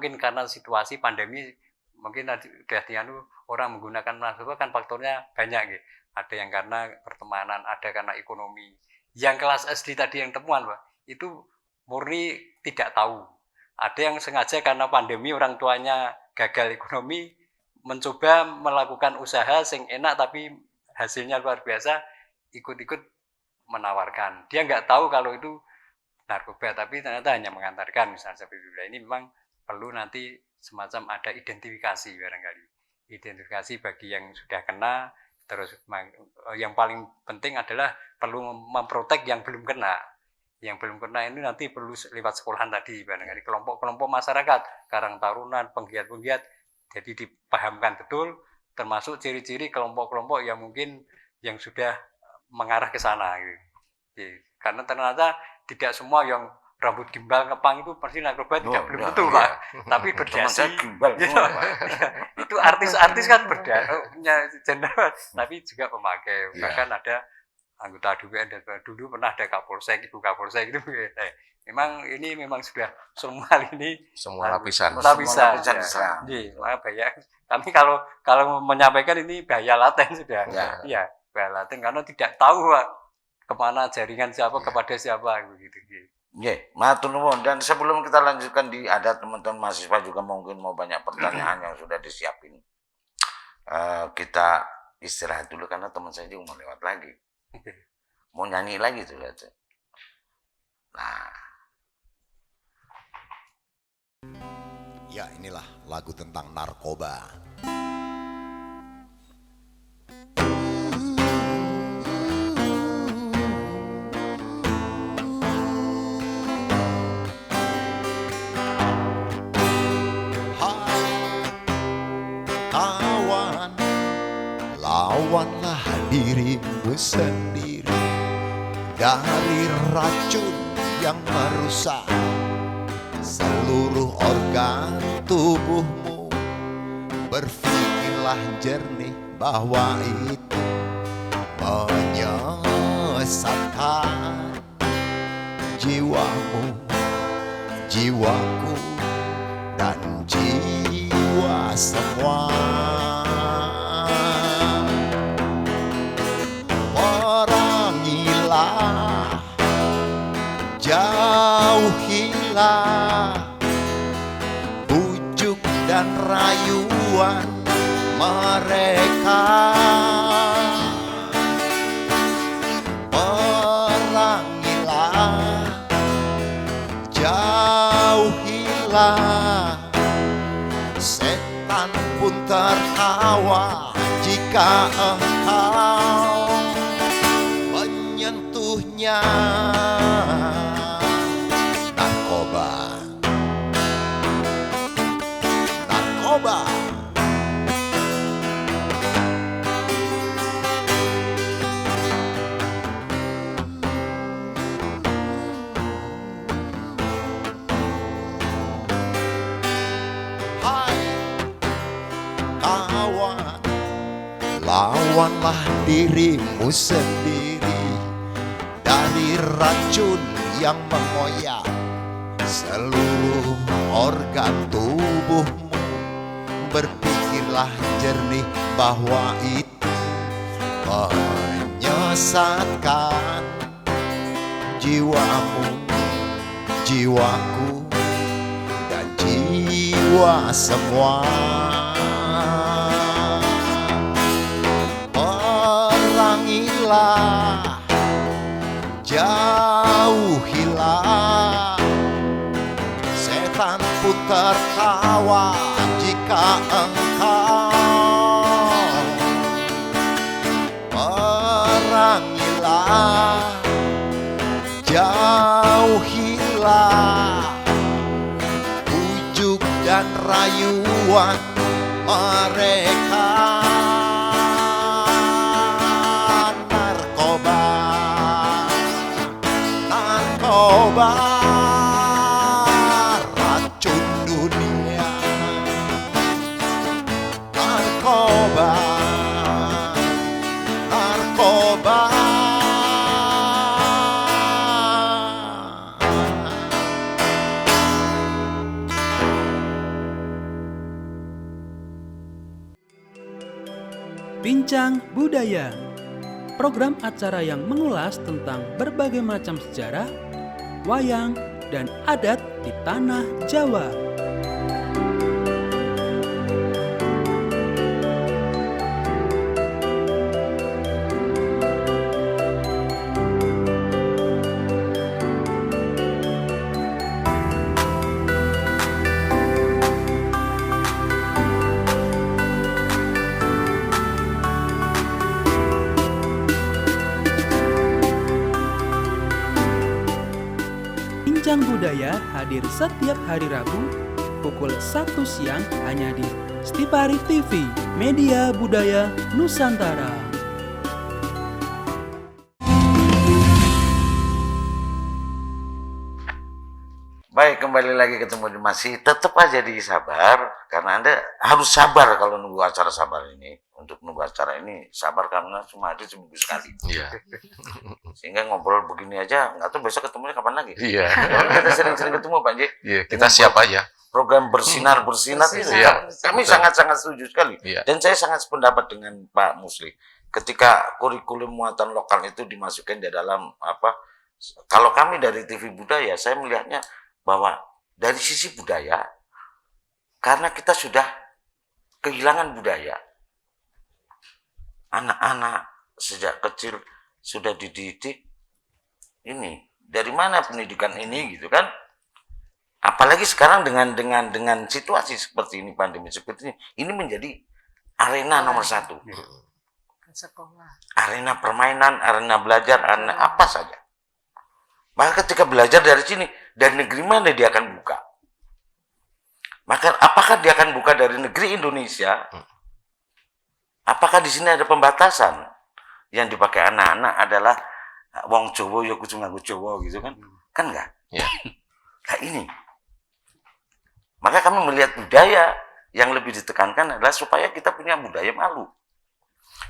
situasi pandemi, mungkin orang menggunakan narkoba kan faktornya banyak gitu. Ada yang karena pertemanan, ada karena ekonomi. Yang kelas SD tadi yang temuan Pak, itu murni tidak tahu. Ada yang sengaja karena pandemi orang tuanya gagal ekonomi, mencoba melakukan usaha yang enak tapi hasilnya luar biasa, ikut-ikut menawarkan. Dia nggak tahu kalau itu narkoba, tapi ternyata hanya mengantarkan. Misalnya seperti itu. Ini memang perlu nanti semacam ada identifikasi barangkali. Identifikasi bagi yang sudah kena, terus yang paling penting adalah perlu memprotek yang belum kena. Yang belum kena ini nanti perlu lewat sekolahan tadi, barangkali kelompok-kelompok masyarakat, Karang Taruna, penggiat-penggiat, jadi dipahamkan betul, termasuk ciri-ciri kelompok-kelompok yang mungkin yang sudah mengarah ke sana. Gitu. Karena ternyata tidak semua yang rambut gimbal ngepang itu pasti narkoba, belum tentu Pak. Tapi berdasi. Itu artis-artis kan punya jenderal, tapi juga pemakai. Bahkan ada anggota DPR dulu pernah ada Kapolsek, Ibu Kapolsek itu. Memang sudah semua lapisan. Maka bahaya. Kami kalau menyampaikan ini bahaya laten sudah. Iya, bahaya laten karena tidak tahu Pak, kemana jaringan siapa kepada siapa begitu. Matur nuwun. Dan sebelum kita lanjutkan ada teman-teman mahasiswa juga mungkin mau banyak pertanyaan yang sudah disiapin. Kita istirahat dulu karena teman saya juga mau lewat lagi. Mau nyanyi lagi tuh lihat. Nah. Ya, inilah lagu tentang narkoba. Lawanlah dirimu sendiri dari racun yang merusak seluruh organ tubuhmu. Berpikirlah jernih bahwa itu menyesatkan jiwamu, jiwaku, dan jiwa semua. bujuk dan rayuan mereka. Perangilah, jauhilah, setan pun tertawa jika engkau menyentuhnya. Narkoba, narkoba. Hai kawan, lawanlah dirimu sendiri dari racun yang mengoyak seluruh organ tubuhmu. Berpikirlah jernih bahwa itu menyesatkan jiwamu, jiwaku, dan jiwa semua. Perangilah, jauhilah, setan pun tertawa jika engkau perangilah, jauhilah, bujuk dan rayuan mereka. Narkoba, narkoba, racun dunia. Narkoba, narkoba. Bincang Budaya, program acara yang mengulas tentang berbagai macam sejarah, wayang, dan adat di tanah Jawa. Bincang Budaya hadir setiap hari Rabu pukul 1 siang hanya di Stifari TV, Media Budaya Nusantara. Baik, kembali lagi ketemu di Masih. Tetap aja sabar, karena Anda harus sabar kalau nunggu acara sabar ini. Untuk nunggu acara ini, sabar karena cuma ada seminggu sekali. Iya. Sehingga ngobrol begini aja, nggak tahu besok ketemunya kapan lagi. Iya. Kita sering-sering ketemu, Pak J. Iya, kita siap aja. Program bersinar-bersinar itu. Iya. Kami sangat-sangat setuju sekali. Iya. Dan saya sangat sependapat dengan Pak Musli. Ketika kurikulum muatan lokal itu dimasukkan di dalam apa? Kalau kami dari TV Budaya, saya melihatnya bahwa dari sisi budaya, karena kita sudah kehilangan budaya. Anak-anak sejak kecil sudah dididik ini dari mana pendidikan ini gitu kan, apalagi sekarang dengan situasi seperti ini, pandemi seperti ini menjadi arena nomor satu, Sekolah. arena permainan, arena belajar, arena apa saja. Maka ketika belajar dari sini, dari negeri mana dia akan buka? Maka apakah dia akan buka dari negeri Indonesia? Apakah di sini ada pembatasan? Yang dipakai anak-anak adalah wong Jawa ya kudu nganggo Jawa gitu kan? Kan enggak? Ya. Nah ini. Maka kami melihat budaya yang lebih ditekankan adalah supaya kita punya budaya malu.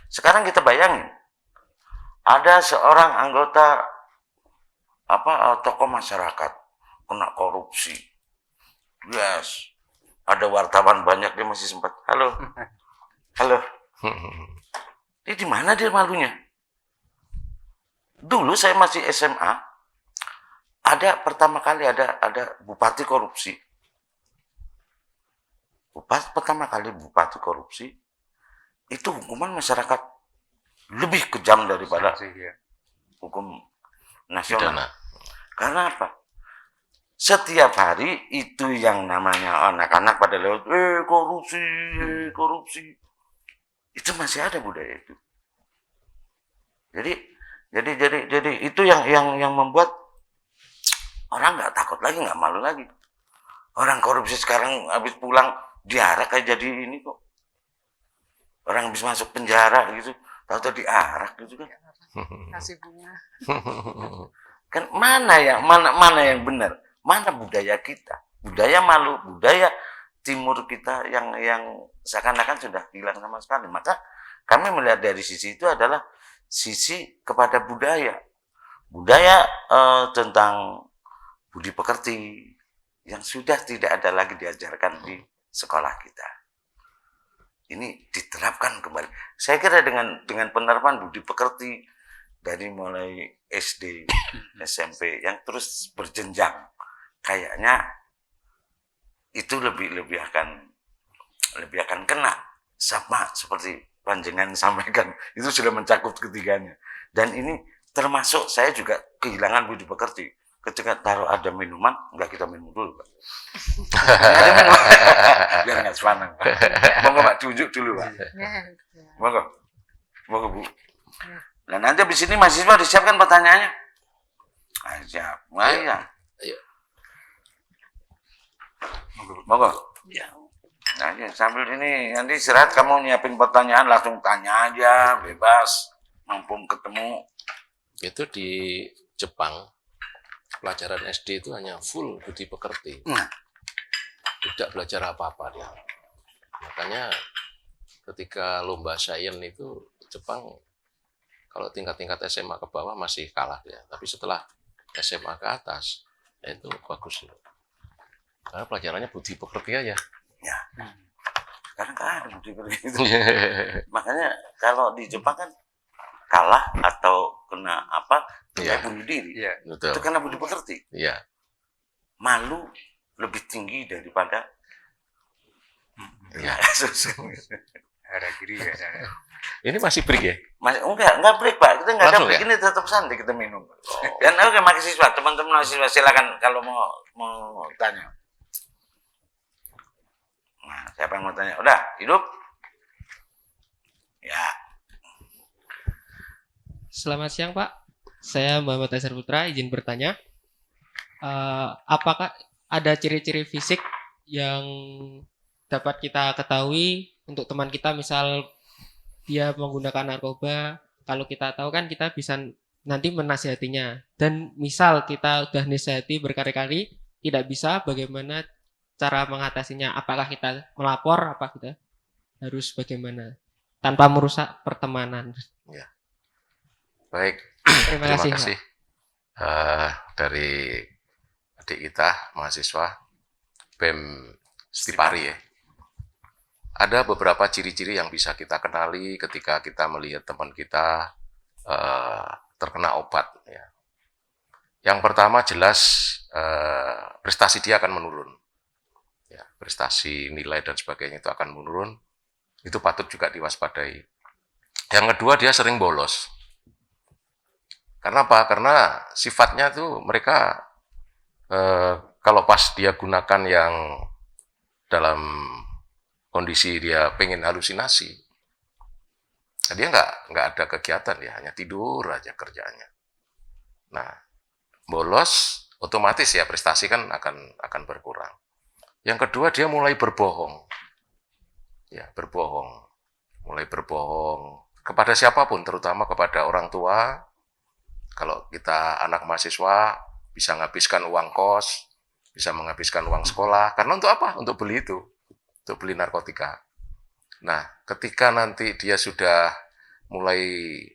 Sekarang kita bayangin, ada seorang anggota tokoh masyarakat kena korupsi. Yes. Ada wartawan banyak, dia masih sempat, halo. Ini di mana dia malunya? Dulu saya masih SMA, ada pertama kali ada bupati korupsi. Pertama kali bupati korupsi itu hukuman masyarakat lebih kejam daripada hukum nasional. Pidana. Karena apa? Setiap hari itu yang namanya anak-anak pada lewat, korupsi. Itu masih ada budaya itu. Jadi itu yang membuat orang nggak takut lagi, nggak malu lagi. Orang korupsi sekarang habis pulang diarak kayak jadi ini kok. Orang habis masuk penjara gitu, tahu-tahu diarak gitu kan. Kasih bunga. Kan mana yang benar? Mana budaya kita? Budaya malu, budaya timur kita yang seakan-akan sudah hilang sama sekali. Maka kami melihat dari sisi itu adalah sisi kepada budaya. Budaya tentang budi pekerti yang sudah tidak ada lagi diajarkan di sekolah kita. Ini diterapkan kembali. Saya kira dengan penerapan budi pekerti dari mulai SD, SMP yang terus berjenjang, kayaknya itu lebih akan kena sama seperti panjenengan sampaikan. Itu sudah mencakup ketiganya. Dan ini termasuk saya juga kehilangan budi pekerti. Ketika taruh ada minuman, enggak kita minum dulu, Pak. Ada minuman. Biar nggak sepanang. Monggo Pak, tunjuk dulu, Pak. Monggo, Bu. Nah, nanti habis ini mahasiswa disiapkan pertanyaannya. Siap. Ayo. Monggo. Ya. Nah, sambil ini nanti istirahat kamu nyiapin pertanyaan, langsung tanya aja, bebas. Mumpung ketemu. Itu di Jepang, pelajaran SD itu hanya full budi pekerti. Tidak belajar apa-apa dia. Makanya ketika lomba sains itu Jepang kalau tingkat-tingkat SMA ke bawah masih kalah ya. Tapi setelah SMA ke atas itu bagus. Karena pelajarannya budi pekerti aja. Ya. Sekarang kan ada budi pekerti itu. Makanya kalau di Jepang kan kalah atau kena apa? Kayak bunuh diri. Iya. Betul. Itu karena budi pekerti. Iya. Malu lebih tinggi daripada Iya. Haragiri ya. Ini masih break ya? Enggak break, Pak. Kita enggak ada Langsung break, ya? ini tetap santai kita minum. Dan oke, mahasiswa, teman-teman mahasiswa silakan kalau mau tanya. Nah, siapa yang mau tanya? Udah, hidup? Ya. Selamat siang Pak, saya Muhammad Azhar Putra, izin bertanya. Apakah ada ciri-ciri fisik yang dapat kita ketahui untuk teman kita, misal dia menggunakan narkoba, kalau kita tahu kan kita bisa nanti menasihatinya. Dan misal kita udah nasihati berkali-kali, tidak bisa, bagaimana cara mengatasinya? Apakah kita melapor, apa kita harus bagaimana? Tanpa merusak pertemanan. Ya. Baik, Terima kasih. Dari adik kita, mahasiswa BEM Stipari ya. Ada beberapa ciri-ciri yang bisa kita kenali ketika kita melihat teman kita terkena obat. Ya. Yang pertama jelas prestasi dia akan menurun. Ya, prestasi, nilai dan sebagainya itu akan menurun. Itu patut juga diwaspadai. Yang kedua dia sering bolos. Karena apa? Karena sifatnya tuh mereka kalau pas dia gunakan yang dalam kondisi dia pengen halusinasi, dia nggak ada kegiatan ya, hanya tidur aja kerjaannya. Nah, bolos otomatis ya prestasi kan akan berkurang. Yang kedua dia mulai berbohong, ya mulai berbohong kepada siapapun, terutama kepada orang tua. Kalau kita anak mahasiswa bisa menghabiskan uang kos, bisa menghabiskan uang sekolah, karena untuk apa? Untuk beli itu. Untuk beli narkotika. Nah, ketika nanti dia sudah mulai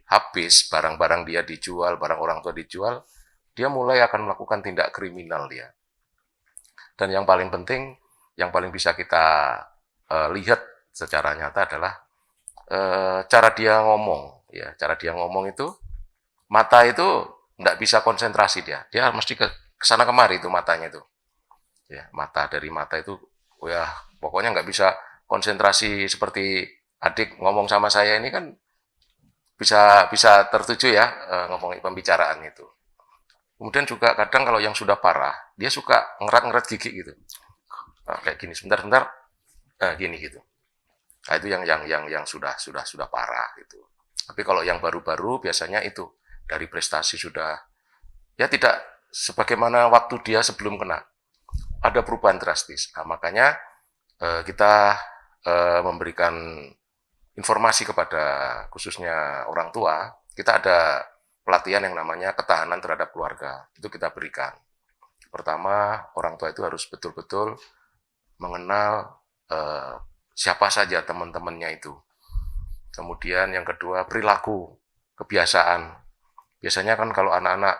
habis, barang-barang dia dijual, barang orang tua dijual, dia mulai akan melakukan tindak kriminal dia. Dan yang paling penting, yang paling bisa kita lihat secara nyata adalah cara dia ngomong. Ya, cara dia ngomong itu, mata itu tidak bisa konsentrasi dia. Dia mesti kesana kemari itu matanya itu. Ya, dari mata itu, ya pokoknya nggak bisa konsentrasi seperti adik ngomong sama saya ini kan bisa tertuju ya ngomong pembicaraan itu. Kemudian juga kadang kalau yang sudah parah, dia suka ngerat gigi gitu. Kayak gini, sebentar, gini gitu. Nah, itu yang sudah parah gitu. Tapi kalau yang baru-baru biasanya itu dari prestasi sudah ya tidak sebagaimana waktu dia sebelum kena. Ada perubahan drastis. Nah, makanya kita memberikan informasi kepada khususnya orang tua. Kita ada pelatihan yang namanya ketahanan terhadap keluarga. Itu kita berikan. Pertama, orang tua itu harus betul-betul mengenal siapa saja teman-temannya itu. Kemudian yang kedua, perilaku, kebiasaan. Biasanya kan kalau anak-anak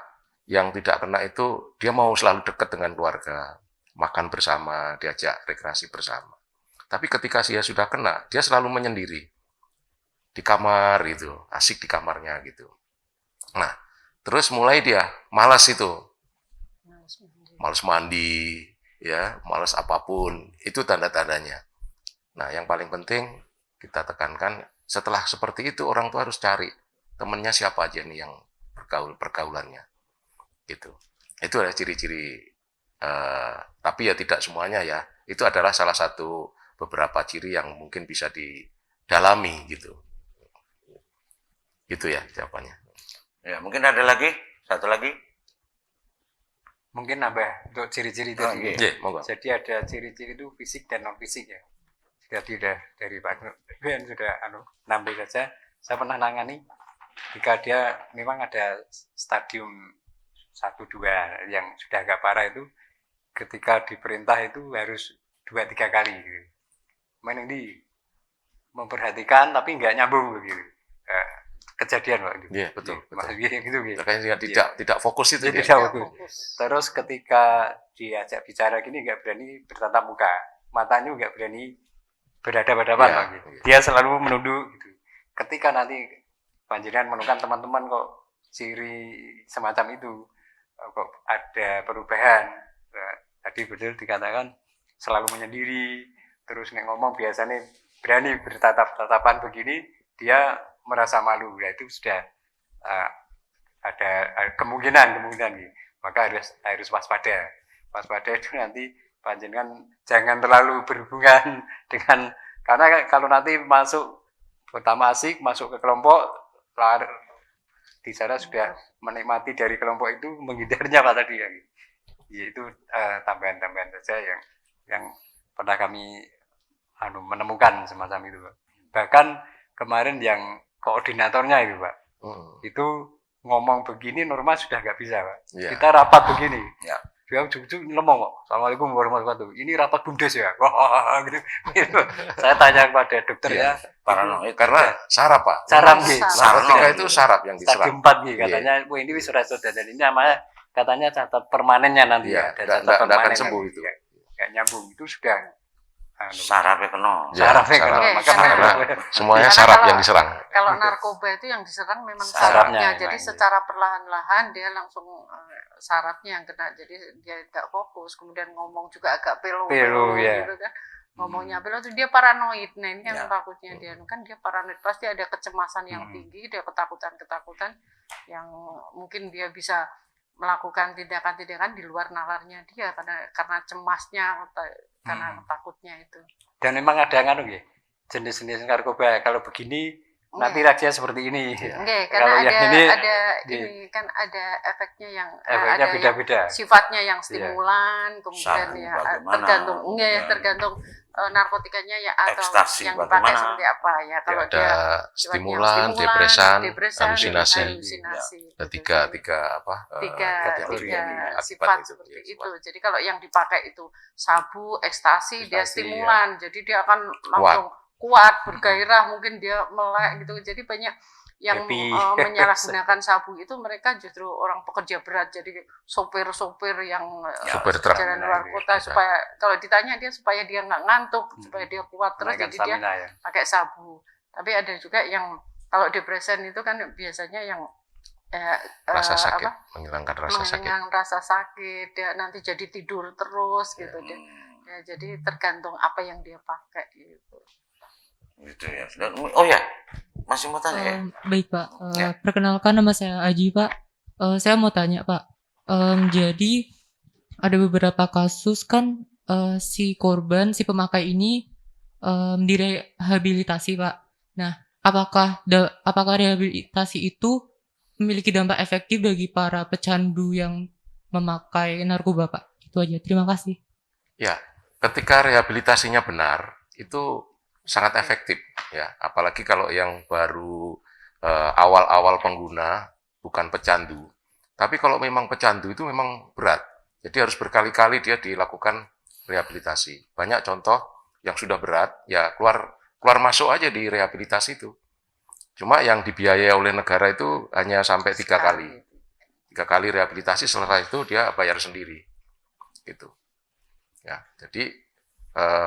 yang tidak kena itu, dia mau selalu dekat dengan keluarga. Makan bersama, diajak rekreasi bersama. Tapi ketika dia sudah kena, dia selalu menyendiri. Di kamar itu, asik di kamarnya gitu. Nah, terus mulai dia malas itu. Malas mandi, ya, malas apapun. Itu tanda-tandanya. Nah, yang paling penting kita tekankan, setelah seperti itu orang tua harus cari temannya siapa aja nih yang pergaulannya. Gitu. Itu adalah ciri-ciri, tapi ya tidak semuanya ya. Itu adalah salah satu beberapa ciri yang mungkin bisa didalami gitu. Gitu ya jawabannya. Ya, mungkin ada lagi, satu lagi. Mungkin nambah untuk ciri-ciri Oh, tadi. iya. Iya, monggo. Jadi ada ciri-ciri itu fisik dan non fisik ya. Jadi dari Pak Ben sudah nambah saja. Saya pernah nangani jika dia memang ada stadium 1-2 yang sudah agak parah itu, ketika diperintah itu harus 2-3 kali gitu. Main ini memperhatikan tapi nggak nyambung begitu. Kejadian Pak gitu. Iya, betul. Maksudnya gitu. Makanya tidak fokus itu Dia dia. tidak fokus. Terus ketika diajak bicara gini nggak berani bertatap muka, matanya nggak berani berhadapan-hadapan Iya, Pak, gitu. iya. Dia selalu menunduk gitu. Ketika nanti panjenengan menemukan teman-teman kok ciri semacam itu, kok ada perubahan, tadi betul dikatakan selalu menyendiri, terus nek ngomong biasanya berani bertatap-tatapan begini, dia merasa malu. Nah, itu sudah ada kemungkinan gitu. Maka harus waspada itu nanti panjenengan jangan terlalu berhubungan dengan, karena kalau nanti masuk pertama asik masuk ke kelompok di sana sudah menikmati dari kelompok itu, menghindarnya Pak tadi ya. Itu tambahan-tambahan saja yang pernah kami menemukan semacam itu Pak. Bahkan kemarin yang koordinatornya itu Pak, itu ngomong begini normal sudah nggak bisa Pak. Ya. Kita rapat begini, Ya. dia ujung-ujung ngomong kok, Assalamualaikum warahmatullahi wabarakatuh. Ini rapat bundes ya, wah gitu. Saya tanya kepada dokter ya, Paranoid. Karena saraf Pak. saraf Saraf. gitu. Saraf itu saraf yang Stadium diserang. 4 gitu katanya. Wah ini wis ora sudah, dan ini namanya katanya catat permanennya nanti Iya, ya. Ada nggak catat akan permanen sembuh nanti. itu. Nggak nyambung itu sudah. Sarafnya kena. Ya, Sarafnya saraf. kena, maka Karena- Semuanya Karena saraf kalau- yang diserang. Kalau narkoba itu yang diserang memang Sarafnya sarafnya, memang, jadi iya. secara perlahan-lahan dia langsung sarafnya yang kena, jadi dia tidak fokus, kemudian ngomong juga agak Pelo, pelo ya. gitu kan, ngomongnya pelo itu dia paranoid. Nah ini yang Ya. takutnya dia kan, dia paranoid, pasti ada kecemasan yang tinggi, dia ketakutan yang mungkin dia bisa melakukan tindakan-tindakan di luar nalarnya dia karena cemasnya, karena takutnya itu. Dan memang ada ya, jenis-jenis narkoba kalau begini nanti reaksinya seperti ini. Enggak, Kalau karena yang ada ini, ini kan ada efeknya yang efeknya ada yang beda-beda. sifatnya yang stimulan, kemudian Sabu ya bagaimana? tergantung Ya. tergantung narkotikanya ya, atau Ekstasi yang dipakai bagaimana? seperti apa ya. Kalau Ada dia stimulan, depresan, depresan, halusinasi. halusinasi, Ada gitu. tiga kategori tiga yang akibat sifat itu. seperti Ya, itu. Jadi kalau yang dipakai itu sabu, ekstasi, dia Ekstasi, stimulan, jadi dia akan langsung kuat, bergairah, mungkin dia melek gitu. Jadi banyak yang Happy. menyalahgunakan sabu itu mereka justru orang pekerja berat, jadi sopir-sopir yang Sopir truk. jalan luar kota, Ada. supaya kalau ditanya dia supaya dia nggak ngantuk, supaya dia kuat terus, Menaikkan jadi dia stamina ya. pakai sabu. Tapi ada juga yang kalau depresan itu kan biasanya yang rasa sakit, apa, menghilangkan rasa sakit. menghilangkan rasa sakit, dia nanti jadi tidur terus gitu dia. Ya, jadi tergantung apa yang dia pakai gitu. Gitu ya. Oh ya, masih mau tanya ya? Baik Pak, Ya. perkenalkan nama saya Aji Pak. Saya mau tanya Pak, jadi ada beberapa kasus kan si korban, si pemakai ini direhabilitasi Pak. Nah, apakah rehabilitasi itu memiliki dampak efektif bagi para pecandu yang memakai narkoba Pak? Itu aja, terima kasih. Ya, ketika rehabilitasinya benar, itu sangat efektif ya. Apalagi kalau yang baru awal-awal pengguna, bukan pecandu. Tapi kalau memang pecandu itu memang berat. Jadi harus berkali-kali dia dilakukan rehabilitasi. Banyak contoh yang sudah berat, ya keluar masuk aja di rehabilitasi itu. Cuma yang dibiayai oleh negara itu hanya sampai 3 kali. 3 kali rehabilitasi, setelah itu dia bayar sendiri. Gitu. Ya, jadi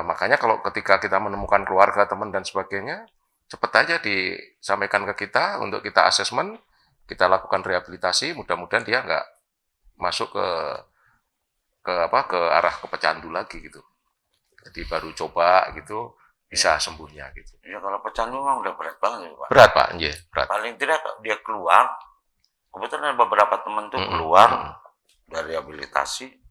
makanya kalau ketika kita menemukan keluarga, teman dan sebagainya, cepat aja disampaikan ke kita untuk kita asesmen, kita lakukan rehabilitasi, mudah-mudahan dia nggak masuk ke arah kepecandu lagi gitu. Jadi baru coba gitu bisa sembuhnya gitu. Ya kalau pecandu memang udah berat banget ya Pak. Berat Pak, iya, berat. Paling tidak dia keluar, kebetulan ada beberapa teman tuh keluar dari rehabilitasi,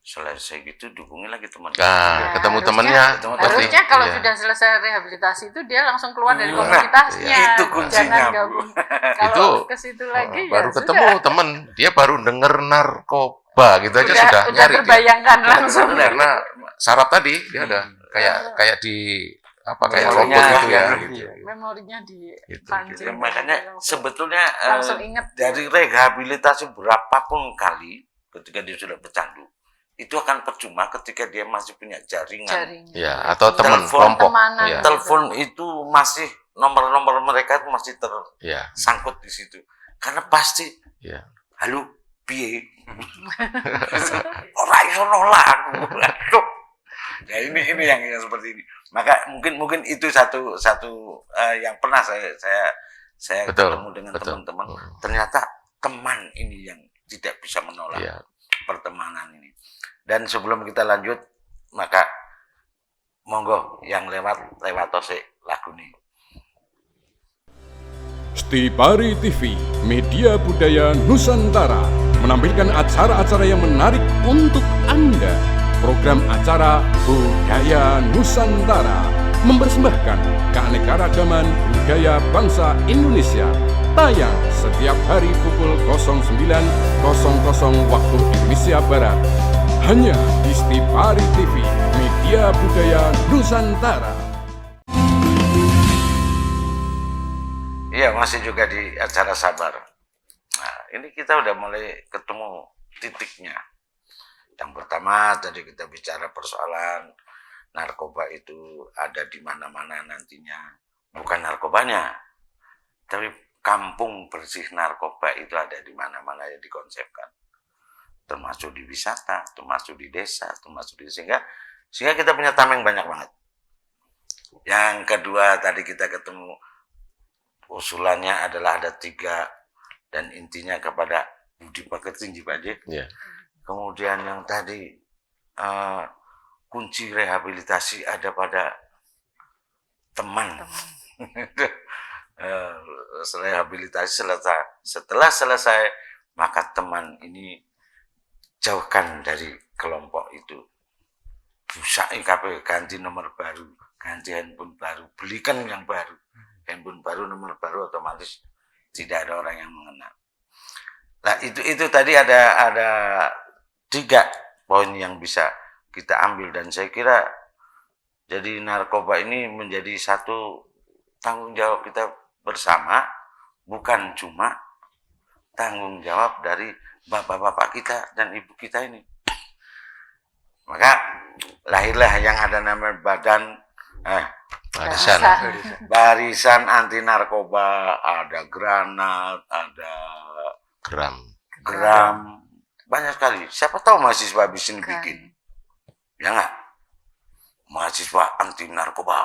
selesai gitu dihubungi lagi temannya. Nah, ketemu harusnya- temennya. Harusnya kalau Iya. sudah selesai rehabilitasi itu dia langsung keluar dari Iya. komunitasnya. Itu kuncinya, Jangan Bu. gabung. Itu, Kalau ke situ lagi ya baru sudah. ketemu temen, dia baru denger narkoba gitu aja sudah udah nyari dia. terbayangkan langsung. Karena syarat tadi dia ada kayak di kayak Memorinya robot gitu ya. ya. Gitu. Memorinya Gitu. dipancing. Ya, makanya sebetulnya langsung inget dari rehabilitasi berapapun kali ketika dia sudah pecandu, itu akan percuma ketika dia masih punya jaringan. jaring. Ya, atau teman Telepon, kelompok. temanan. Ya, Telepon itu masih nomor-nomor mereka itu masih ya, tersangkut di situ. Karena pasti, ya. halo, piye? Ora iso nolak aku. Aduh. Ya ini yang seperti ini. Maka mungkin itu satu yang pernah saya Betul, ketemu dengan betul. teman-teman. Ternyata teman ini yang tidak bisa menolak Ya. pertemanan ini. Dan sebelum kita lanjut, maka monggo yang lewat tosik lagu ini. Stipari TV, media budaya Nusantara, menampilkan acara-acara yang menarik untuk Anda. Program acara Budaya Nusantara mempersembahkan keanekaragaman budaya bangsa Indonesia. Tayang setiap hari pukul 09.00 waktu Indonesia Barat. Hanya di Stipari TV, media budaya Nusantara. Iya, masih juga di acara Sabar. Nah, ini kita udah mulai ketemu titiknya. Yang pertama tadi kita bicara persoalan narkoba itu ada di mana-mana nantinya. Bukan narkobanya, tapi kampung bersih narkoba itu ada di mana-mana yang dikonsepkan. Termasuk di wisata, termasuk di desa, termasuk di sehingga kita punya tameng banyak banget. Yang kedua tadi kita ketemu usulannya adalah ada 3 dan intinya kepada budi pekerti Pak J. Ya. Kemudian yang tadi kunci rehabilitasi ada pada teman. Setelah selesai maka teman ini jauhkan dari kelompok itu. Busai kabeh, ganti nomor baru, ganti handphone baru, belikan yang baru. Handphone baru, nomor baru, otomatis tidak ada orang yang mengenal. Nah itu tadi ada 3 poin yang bisa kita ambil dan saya kira jadi narkoba ini menjadi satu tanggung jawab kita bersama, bukan cuma tanggung jawab dari bapak-bapak kita dan ibu kita ini. Maka lahirlah yang ada nama Barisan Anti Narkoba, ada Granat, ada Gram, banyak sekali. Siapa tahu mahasiswa bisa bikin, ya nggak? Mahasiswa Anti Narkoba,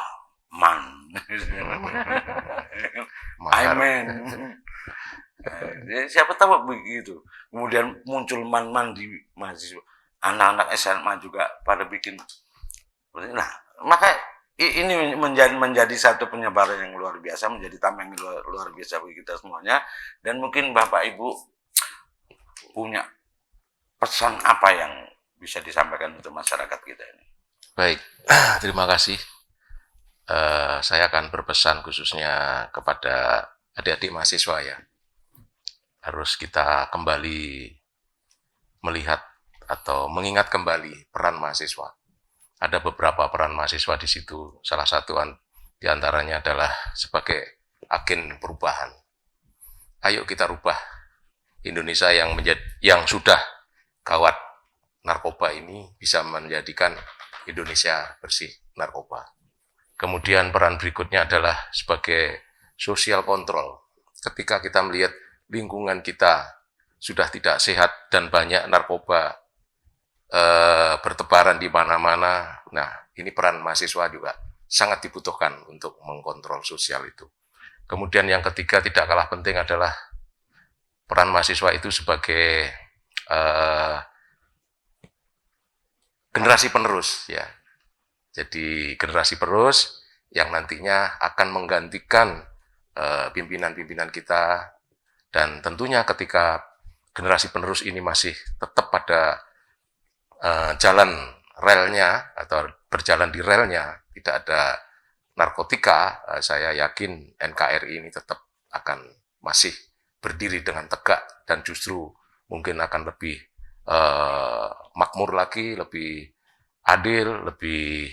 Amen. Siapa tahu begitu. Kemudian muncul man-man di mahasiswa. Anak-anak SMA juga pada bikin. Nah, maka ini menjadi satu penyebaran yang luar biasa, menjadi tameng luar biasa bagi kita semuanya. Dan mungkin Bapak Ibu punya pesan apa yang bisa disampaikan untuk masyarakat kita ini. Baik, terima kasih. Saya akan berpesan khususnya kepada adik-adik mahasiswa ya. Harus kita kembali melihat atau mengingat kembali peran mahasiswa. Ada beberapa peran mahasiswa di situ. Salah satu di antaranya adalah sebagai agen perubahan. Ayo kita rubah Indonesia yang sudah gawat narkoba ini bisa menjadikan Indonesia bersih narkoba. Kemudian peran berikutnya adalah sebagai social control. Ketika kita melihat lingkungan kita sudah tidak sehat dan banyak narkoba bertebaran di mana-mana, nah ini peran mahasiswa juga sangat dibutuhkan untuk mengkontrol sosial itu. Kemudian yang ketiga tidak kalah penting adalah peran mahasiswa itu sebagai generasi penerus ya. Jadi generasi penerus yang nantinya akan menggantikan pimpinan-pimpinan kita, dan tentunya ketika generasi penerus ini masih tetap pada jalan relnya atau berjalan di relnya, tidak ada narkotika, saya yakin NKRI ini tetap akan masih berdiri dengan tegak dan justru mungkin akan lebih makmur lagi, lebih adil, lebih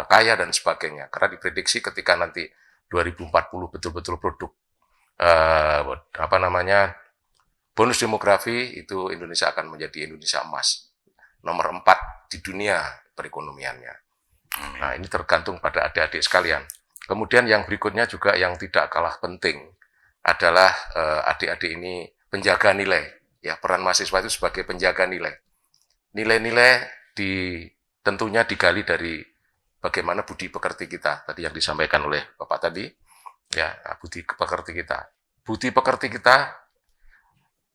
kaya dan sebagainya. Karena diprediksi ketika nanti 2040 betul-betul produk bonus demografi itu Indonesia akan menjadi Indonesia emas, nomor 4 di dunia perekonomiannya. Nah, ini tergantung pada adik-adik sekalian. Kemudian yang berikutnya juga yang tidak kalah penting adalah adik-adik ini penjaga nilai. Ya, peran mahasiswa itu sebagai penjaga nilai. Nilai-nilai tentunya digali dari bagaimana budi pekerti kita, tadi yang disampaikan oleh Bapak tadi, ya, budi pekerti kita. Budi pekerti kita,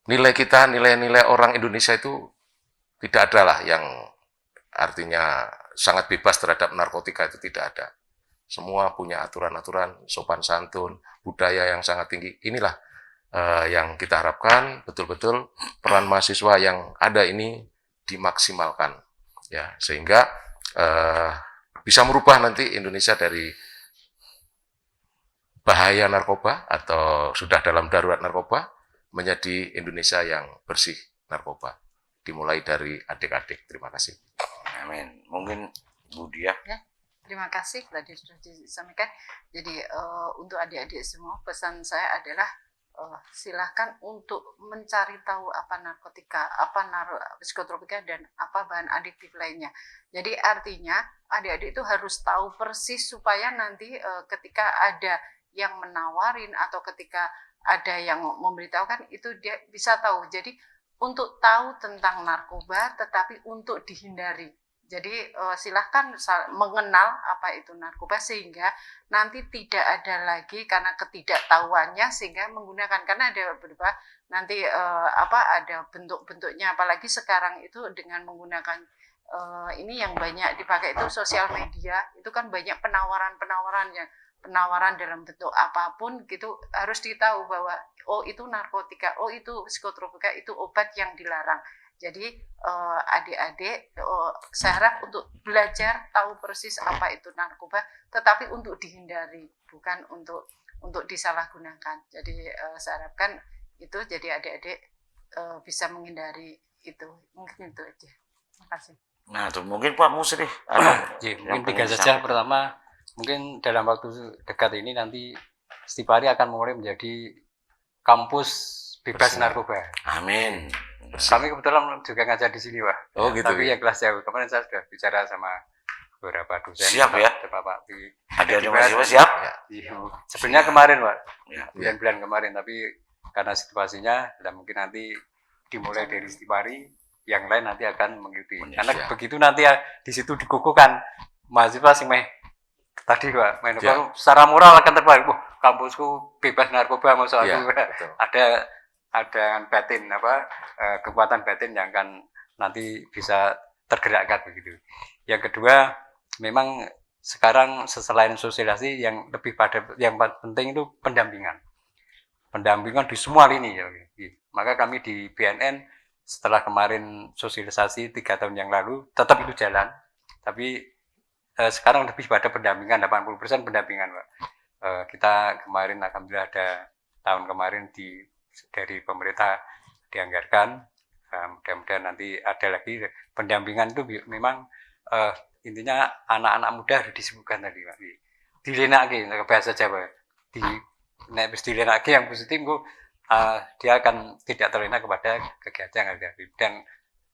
nilai-nilai orang Indonesia itu tidak ada lah yang artinya sangat bebas terhadap narkotika, itu tidak ada. Semua punya aturan-aturan, sopan santun, budaya yang sangat tinggi. Inilah yang kita harapkan betul-betul peran mahasiswa yang ada ini dimaksimalkan, ya, sehingga bisa merubah nanti Indonesia dari bahaya narkoba atau sudah dalam darurat narkoba menjadi Indonesia yang bersih narkoba. Dimulai dari adik-adik. Terima kasih. Amin. Mungkin Bu Dia. Ya, terima kasih tadi sudah disampaikan. Jadi untuk adik-adik semua pesan saya adalah silahkan untuk mencari tahu apa narkotika, apa psikotropika, dan apa bahan adiktif lainnya. Jadi artinya adik-adik itu harus tahu persis supaya nanti ketika ada yang menawarin atau ketika ada yang memberitahukan itu dia bisa tahu. Jadi untuk tahu tentang narkoba tetapi untuk dihindari. Jadi silahkan mengenal apa itu narkoba sehingga nanti tidak ada lagi karena ketidaktahuannya sehingga menggunakan, karena ada beberapa nanti ada bentuk-bentuknya, apalagi sekarang itu dengan menggunakan ini yang banyak dipakai itu sosial media, itu kan banyak penawaran-penawarannya, penawaran dalam bentuk apapun gitu, harus ditahu bahwa oh itu narkotika, oh itu psikotropika, itu obat yang dilarang. Jadi adik-adik saya harap untuk belajar tahu persis apa itu narkoba, tetapi untuk dihindari, bukan untuk disalahgunakan. Jadi saya harapkan itu, jadi adik-adik bisa menghindari itu. Mungkin itu aja. Terima kasih. Nah, itu mungkin Pak Musri ada. Mungkin 3 saja. Pertama, mungkin dalam waktu dekat ini nanti Stipari akan mulai menjadi kampus bebas narkoba. Amin. Kami kebetulan juga ngajar di sini, Pak. Oh, gitu. Tapi yang kelas jauh. Kemarin saya sudah bicara sama beberapa dosen. Siap ya? Bapak Ada mahasiswa siap? Iya. Sebenarnya kemarin, Pak. Ya. Bulan-bulan kemarin, tapi karena situasinya, dan mungkin nanti dimulai dari Stipari, yang lain nanti akan mengikuti. Karena begitu nanti ya di situ dikukuhkan mahasiswa sing tadi, Pak, main secara moral akan terbaik. kampusku bebas narkoba, masuk Iya, aku betul. ada batin kekuatan batin yang akan nanti bisa tergerakkan begitu. Yang kedua, memang sekarang selain sosialisasi yang penting itu pendampingan di semua lini ya. Maka kami di BNN setelah kemarin sosialisasi 3 tahun yang lalu tetap itu jalan, tapi sekarang lebih pada pendampingan, 80% pendampingan, Pak. Kita kemarin alhamdulillah ada tahun kemarin dari pemerintah dianggarkan, mudah-mudahan nanti ada lagi pendampingan. Itu memang intinya anak-anak muda harus disibukkan tadi, Pak. Dilenake bahasa Jawa. Nek wis dilenake yang positif dia akan tidak terlena kepada kegiatan yang ada. Dan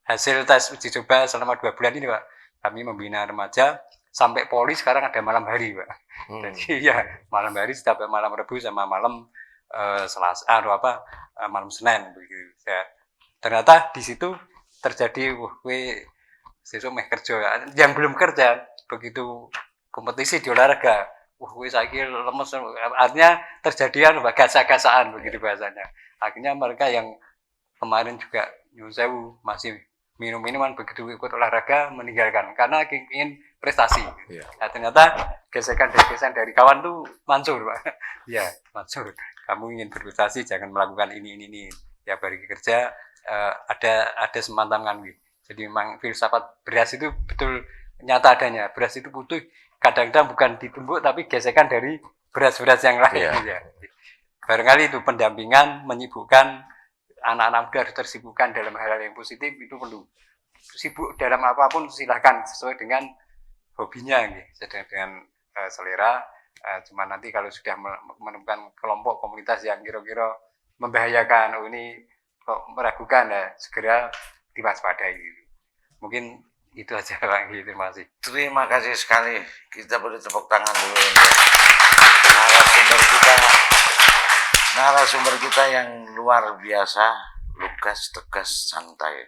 hasil tes uji coba selama 2 bulan ini, Pak, kami membina remaja sampai poli sekarang ada malam hari, Pak. Jadi ya malam hari setiap malam Rabu sama malam Selasa malam Senin begitu. Ya, ternyata di situ terjadi sesuk meh kerja. Yang belum kerja begitu kompetisi di olahraga, saiki lemes, artinya terjadian gasak-gasakan begitu bahasanya. Akhirnya mereka yang kemarin juga nyuwun sewu masih minum-minuman begitu ikut olahraga meninggalkan karena ingin prestasi. Iya. Nah, ternyata gesekan dari kawan tuh Mansur, Pak. Ya, Mansur, kamu ingin berprestasi jangan melakukan ini. Ya bagi kerja ada semacam kan gitu. Jadi memang filsafat beras itu betul nyata adanya. Beras itu butuh kadang-kadang bukan ditumbuk tapi gesekan dari beras-beras yang lain. Iya. Ya. Barangkali itu pendampingan, menyibukkan anak-anak muda harus tersibukkan dalam hal-hal yang positif itu perlu. Sibuk dalam apapun silahkan sesuai dengan hobinya, sesuai dengan selera. Cuma nanti kalau sudah menemukan kelompok komunitas yang kira-kira membahayakan, ini kok meragukan, segera diwaspadai. Mungkin itu aja, Pak. Terima kasih. Terima kasih sekali. Kita beri tepuk tangan dulu untuk narasumber kita yang luar biasa, lugas, tegas, santai.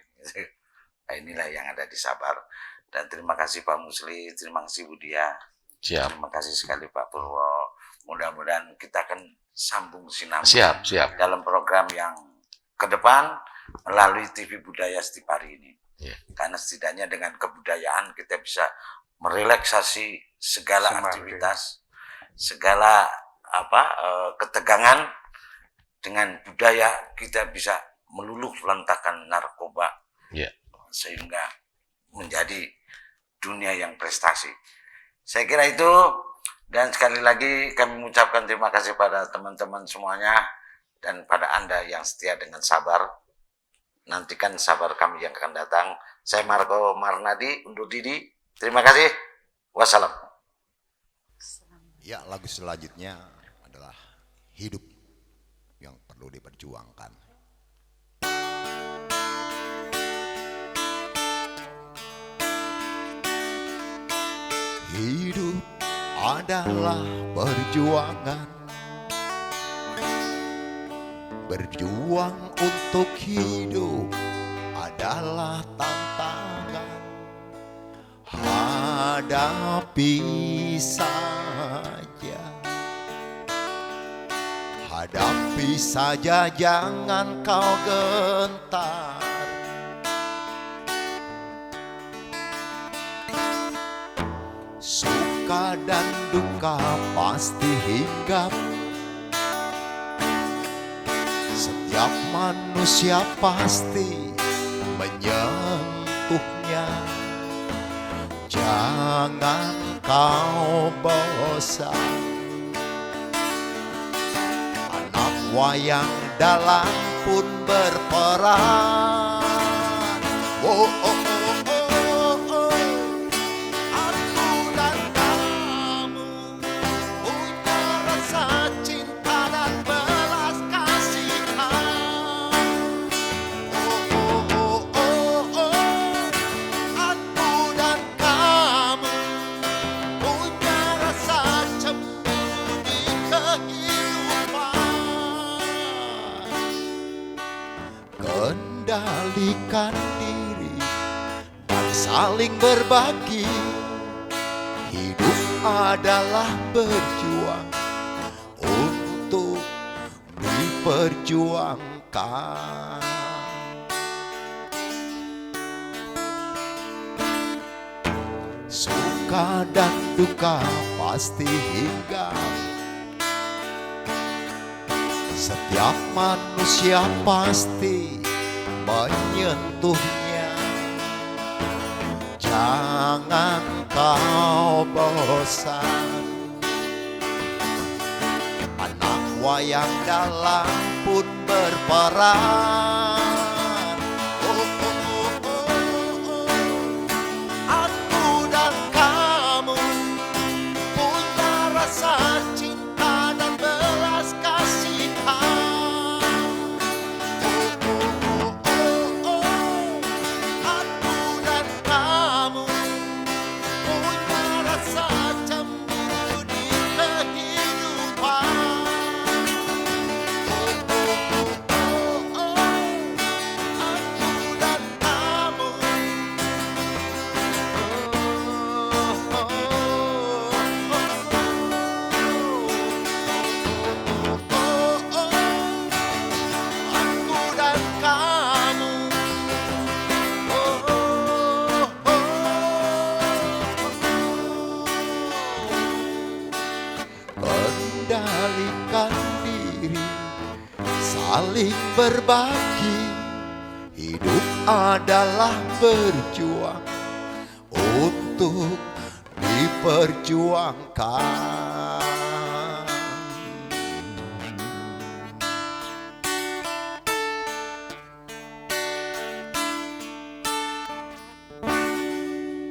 Nah, inilah yang ada di Sabar. Dan terima kasih Pak Musli, terima kasih Budia. Siap. Terima kasih sekali Pak Purwo. Mudah-mudahan kita akan sambung sinambung Siap. dalam program yang ke depan melalui TV Budaya setiap hari ini. Yeah. Karena setidaknya dengan kebudayaan kita bisa merelaksasi segala aktivitas, segala ketegangan. Dengan budaya kita bisa meluluh lantakan narkoba, sehingga menjadi dunia yang prestasi. Saya kira itu, dan sekali lagi kami mengucapkan terima kasih pada teman-teman semuanya dan pada Anda yang setia dengan Sabar. Nantikan Sabar kami yang akan datang. Saya Marco Marnadi undur diri. Terima kasih. Wassalam. Ya, lagu selanjutnya adalah Hidup yang perlu diperjuangkan. Hidup adalah perjuangan, berjuang untuk hidup adalah tantangan. Hadapi saja, jangan kau gentar. Suka dan duka pasti hinggap. Setiap manusia pasti menyentuhnya. Jangan kau bosan. Wayang dalang pun berperan. Aku dan kamu punya rasa cinta dan belas kasihan. Aku dan kamu punya rasa cemburu di kehidupan. Kendalikan diri dan saling berbagi. Hidup adalah berjuang untuk diperjuangkan. Suka dan duka pasti hinggap. Setiap manusia pasti menyentuhnya. Jangan kau bosan. Anak wayang dalam pun berperan. Aku dan kamu punya rasa cinta dan belas kasihan. Aku dan kamu punya rasa cemburu di kehidupan. Kendalikan diri, saling berbagi. Hidup adalah berjuang untuk diperjuangkan.